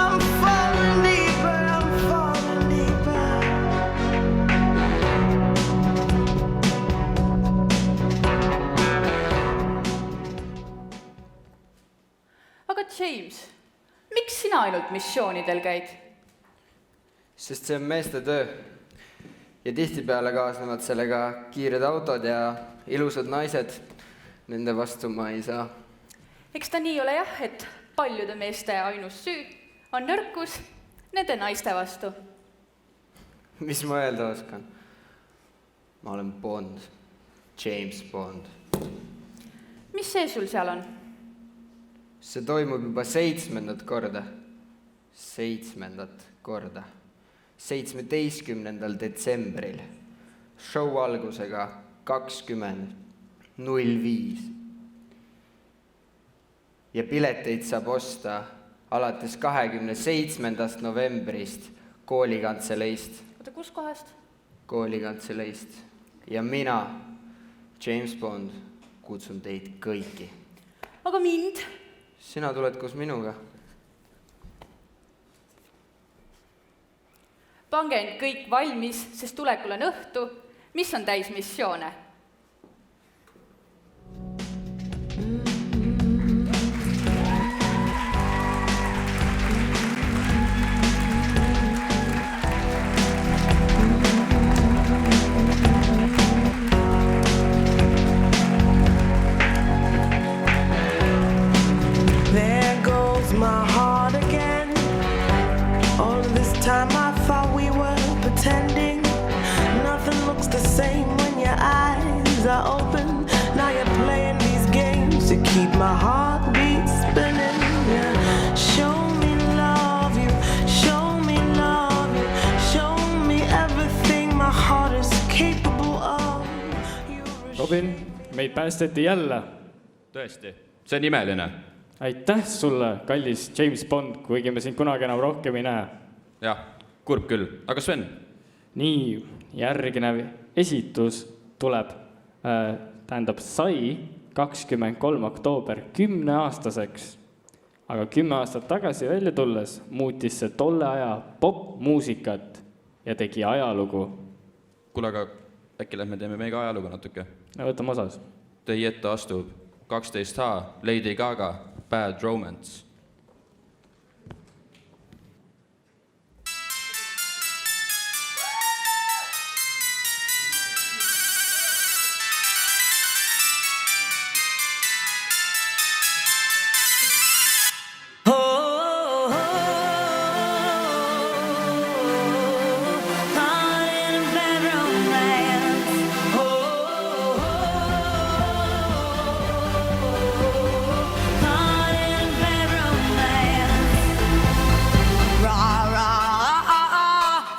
I'm falling deeper, I'm falling deeper. aga James, miks sina ainult missioonidel käid? sest see on meeste töö. Ja tihtipeale kaasnevad sellega kiired autod ja ilusad naised. Nende vastu ma ei saa. Eks ta nii ole jah, et paljude meeste ainus süü on nõrkus nende naiste vastu. Mis ma öelda oskan? Ma olen Bond. James Bond. Mis see sul seal on? See toimub juba 7. korda. 7. korda. 17. detsembril. Show algusega 20:05. Ja pileteid saab osta alates 27. novembrist koolikantseleist. Oota, kus kohast? Koolikantseleist. Ja mina, James Bond, kutsun teid kõiki. Aga mind? Sina tuled koos minuga. Pange end kõik valmis, sest tulekul on õhtu, mis on täis missioone. There goes my heart again. All this time I thought we were pretending. Nothing looks the same when your eyes Robin, meid päästeti jälle. Tõesti, see on imeline. Aitäh sulle, kallis James Bond, kuigi me sind kunagi enam rohkem ei näe. Jah, kurb küll. Aga Sven? Nii, järgnev esitus tuleb, sai 23. oktoober 10-aastaseks. Aga 10 aastat tagasi välja tulles muutis see tolle aja popmuusikat ja tegi ajalugu. Kuule, aga äkki lähme teeme meiega ajalugu natuke? No võtame osas. Teie ette astub 12H, Lady Gaga, Bad Romance.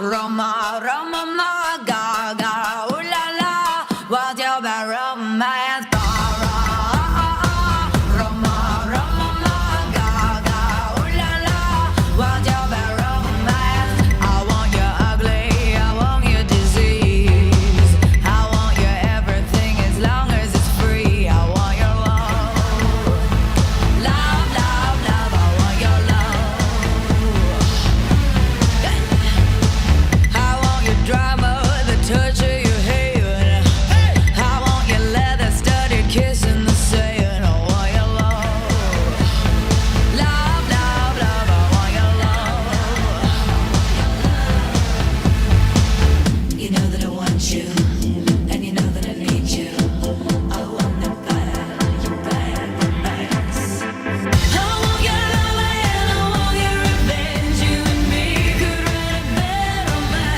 Roma, Roma, ma, Gaga, ooh la la, what's your bad romance? Roma, Roma, ma, Gaga, ooh la la, what's your bad romance? I want you ugly, I want you disease, I want you everything as long as it's free. I want your love, love, love, love, I want your love. Drama, the touch of your hand. I want your leather studded kiss in the sand. I want your love, love, love, love. I want your love. You know that I want you, and you know that I need you. I want the bad, you bad romance. I want your love and I want your revenge. You and me could write a bad romance.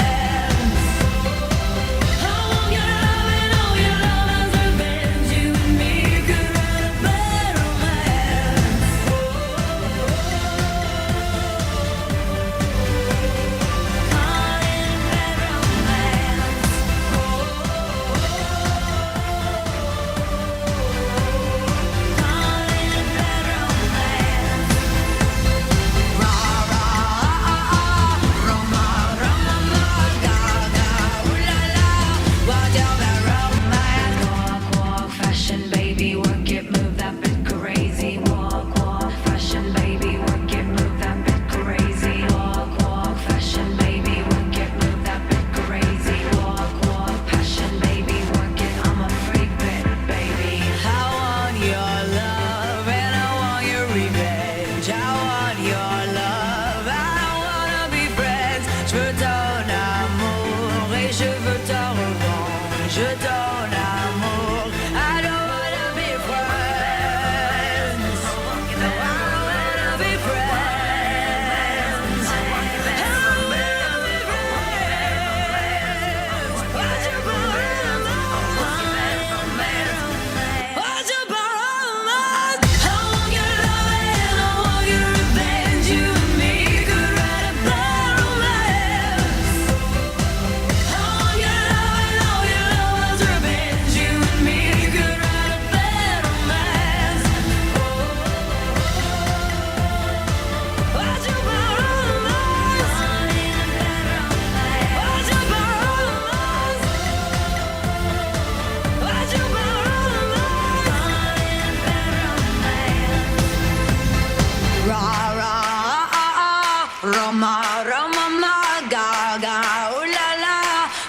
Roma, Roma, ma, Gaga, ooh la la,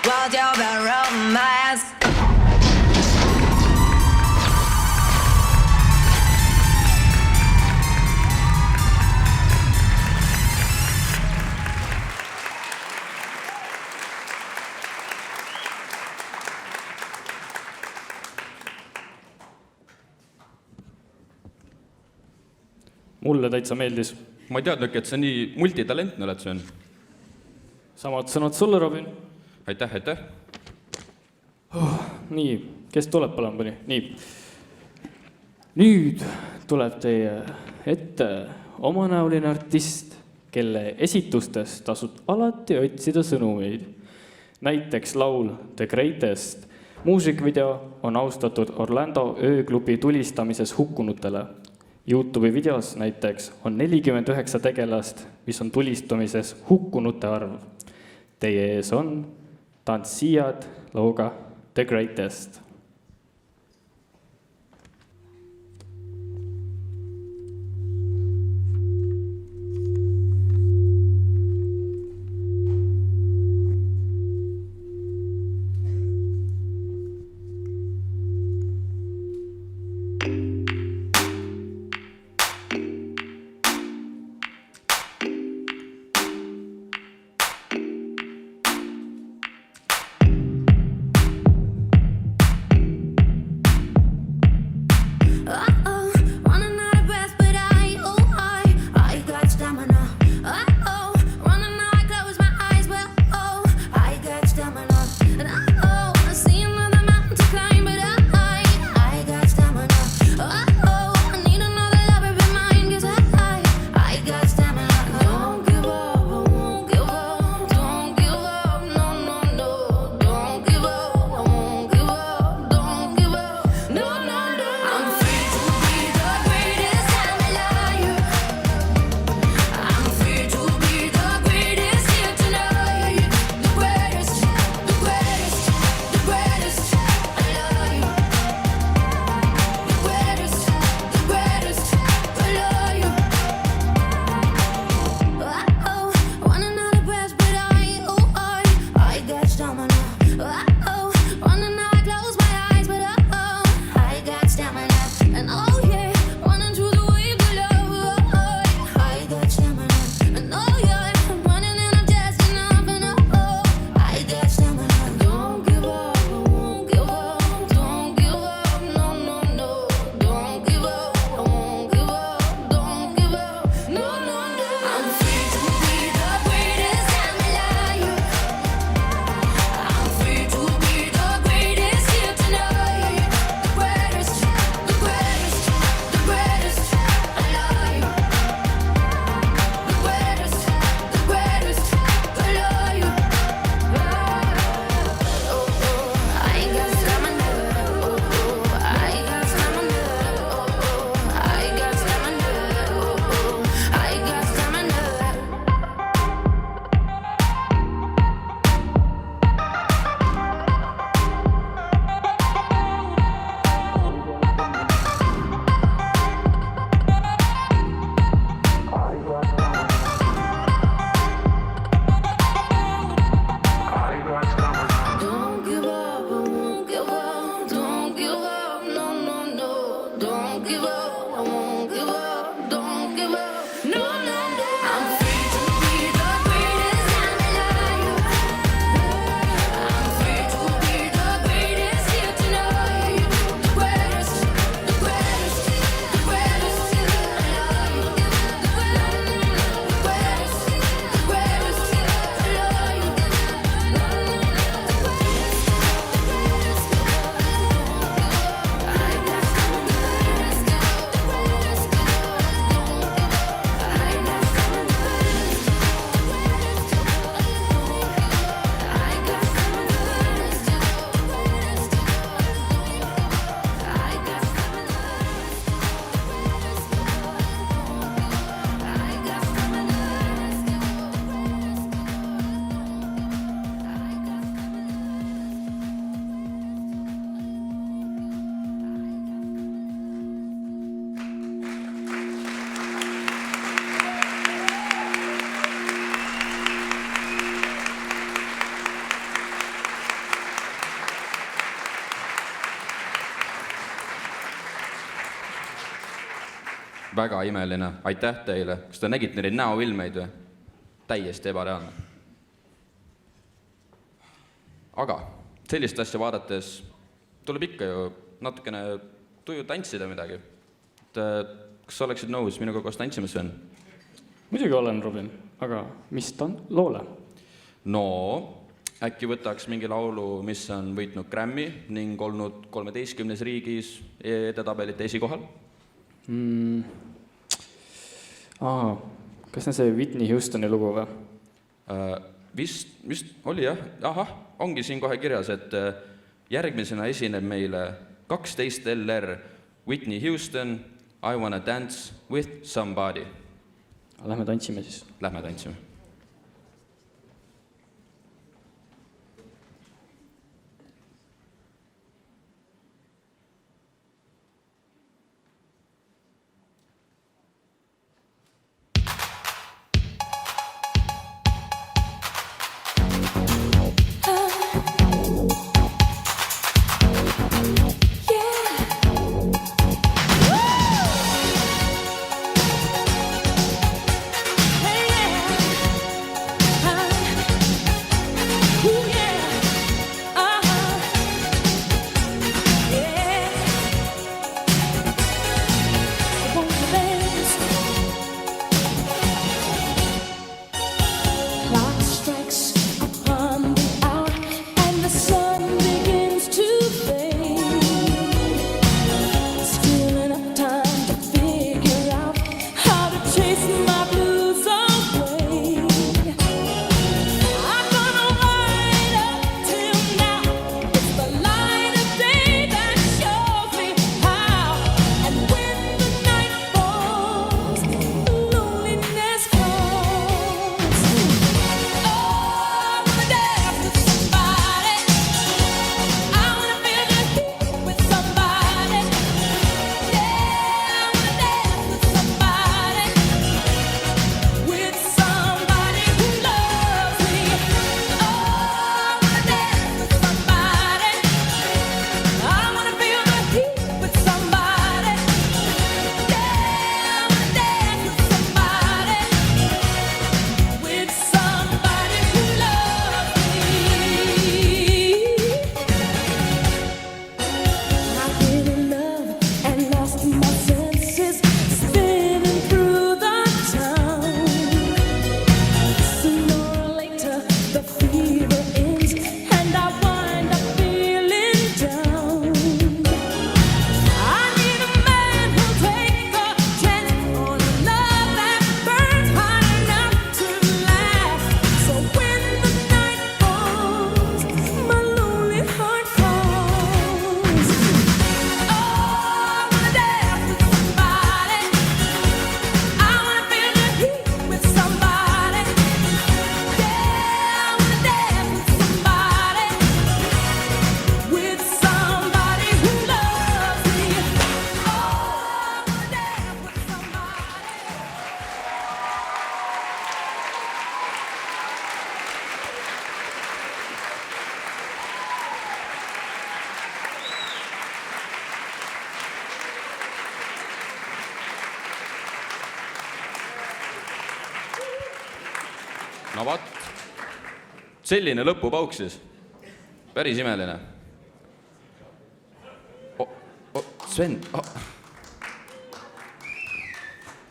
what's your bad romance? Mulle täitsa meeldis. Ma ei teadnudki, et sa nii multitalentne oled, Sven. Samad sõnad sulle, Robin. Aitäh, aitäh. Nii, kes tuleb palambani? Nii. Nüüd tuleb teie ette omanäoline artist, kelle esitustes tasub alati otsida sõnumeid. Näiteks laul The Greatest, muusikvideo on austatud Orlando ööklubi tulistamises hukkunutele. YouTube'i videos näiteks on 49 tegelast, mis on tulistamises hukkunute arv. Teie ees on tantsijad looga The Greatest. Väga imeline, aitäh teile. Kas te nägite neid näoilmeid või? Täiesti ebareaalne. Aga sellist asja vaadates tuleb ikka ju natukene tuju tantsida midagi. Kas sa oleksid nõus minuga koos tantsima, Sven? Muidugi olen, Robin, aga mis loole? No, äkki võtaks mingi laulu, mis on võitnud Grammy ning olnud 13 riigis edetabelite esikohal? Kas see Whitney Houstoni lugu või? Vist oli jah. Ahah, ongi siin kohe kirjas, et järgmisena esineb meile 12 LR Whitney Houston, I Wanna Dance With Somebody. Lähme tantsime siis. Lähme tantsime. No vaat, selline lõpupauk siis. Päris imeline. Sven.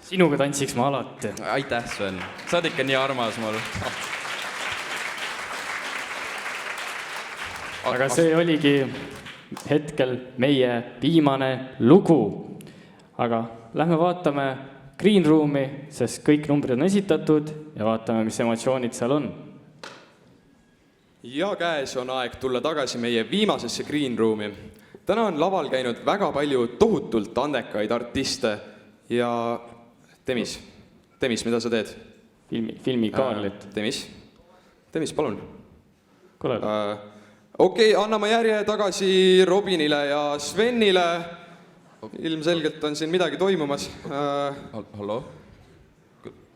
Sinuga tantsiks ma alati. Aitäh, Sven. Sa oled ikka nii armas mul. Aga see oligi hetkel meie viimane lugu. Aga lähme vaatame Green Roomi, sest kõik numbrid on esitatud ja vaatame, mis emotsioonid seal on. Ja käes on aeg tulla tagasi meie viimasesse Green Roomi. Täna on laval käinud väga palju tohutult andekaid artiste ja Temis, mida sa teed? Filmi Kaarlit. Temis, palun. Kole. Okei, anname järje tagasi Robinile ja Svenile. Ilmselgelt on siin midagi toimumas. Hallo?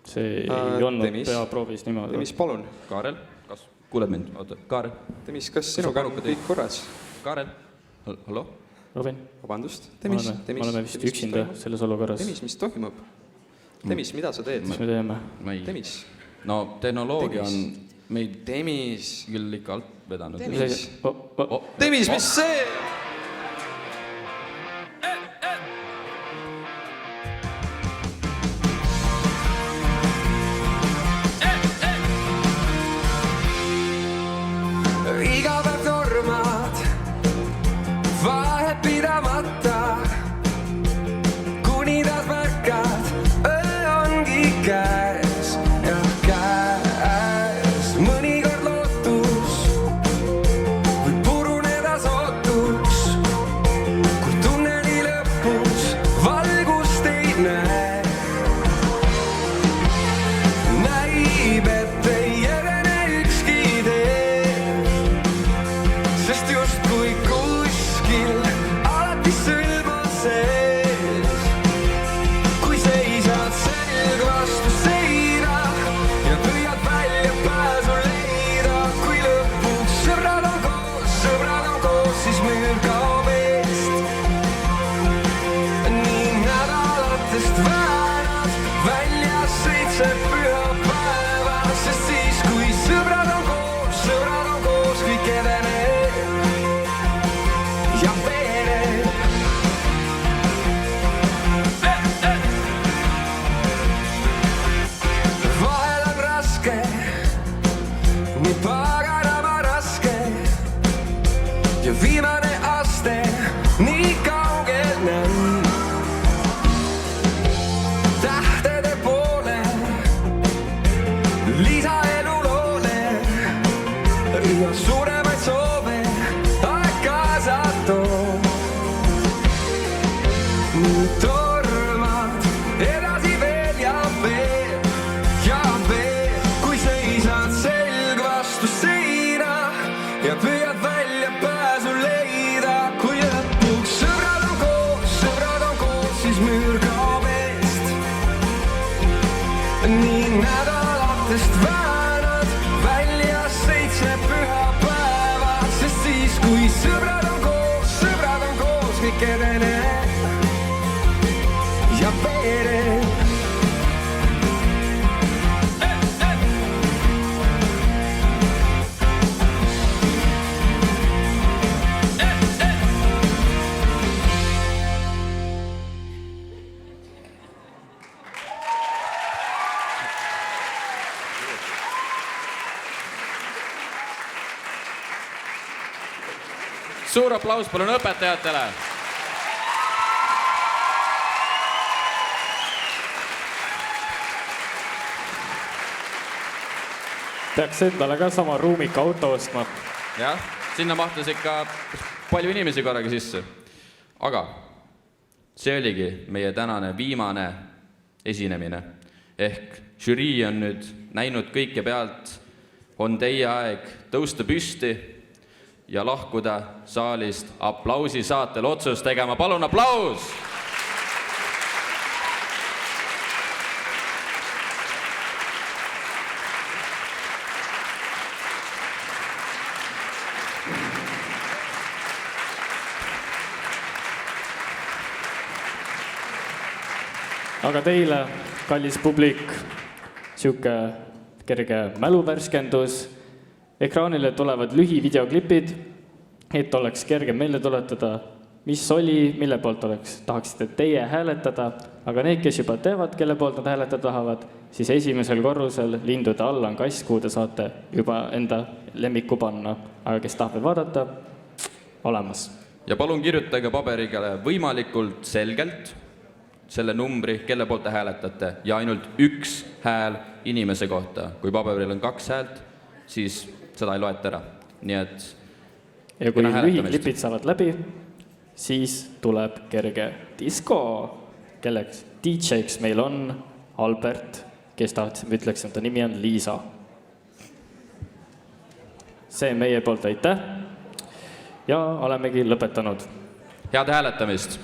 See ei olnud peaproovis niimoodi. Temis, palun. Kaarel, kas kuuled mind? Oota, Kaarel. Temis, kas sinuga on kõik korras? Kaarel, hallo? Robin. Vabandust. Me oleme vist üksinda selles olukorras. Temis, mis toimub? Temis, mida sa teed? Mis me teeme? Temis. No, tehnoloogia on meid küll ikka alt vedanud. Temis, mis see? Iga päev tormad, vahet pidamata, kuni taas märkad, öö ongi käes ja käes. Mõnikord lootus võib puruneda sootus. sest justkui kuskil alati sõlm on sees. Kui seisad selg vastu seina ja püüad välja pääsu leida, kui lõpuks sõbrad on koos, siis müür kaob eest. Nii nädalatest väänad välja 7 pühapäeva, sest siis kui sõbrad on koos, kõik edeneb ja veereb. Vahel on raske, nii paganama raske ja viimane aste nii kaugel näib. Tähtede poole, lisaeluloole ja suuremaid soove aeg kaasa toob. Nii tormad edasi veel ja veel ja veel, kui seisad selg vastu seina ja püüad välja pääsu leida, kui lõpuks sõbrad on koos, siis müür kaob eest. Nii nädalatest väänad välja 7 pühapäeva, sest siis kui sõbrad on koos, kõik edeneb ja veereb. Suur aplaus palun õpetajatele. Peaks endale ka sama ruumika auto ostma. Jah, sinna mahtus ikka palju inimesi korraga sisse. Aga see oligi meie tänane viimane esinemine. Ehk žürii on nüüd näinud kõike pealt. On teie aeg tõusta püsti ja lahkuda saalist aplausi saatel otsust tegema. Palun aplaus! Aga teile, kallis publik, siuke kerge mäluvärskendus. Ekraanile tulevad lühivideoklipid, et oleks kerge meelde tuletada, mis oli, mille poolt tahaksite teie hääletada, aga need, kes juba teavad, kelle poolt nad hääletada tahavad, siis esimesel korrusel lindude all on kass, kuhu te saate juba enda lemmiku panna, aga kes tahab vaadata, olemas. Ja palun kirjutage paberigale võimalikult selgelt selle numbri, kelle poolt te hääletate ja ainult 1 hääl inimese kohta. Kui paberil on 2 häält, siis seda ei loeta ära. Nii et ja kui lühiklipid saavad läbi, siis tuleb kerge disko, kelleks DJ-ks meil on Albert, kes ütleks, et ta nimi on Liisa. See meie poolt aitäh ja olemegi lõpetanud. Head hääletamist!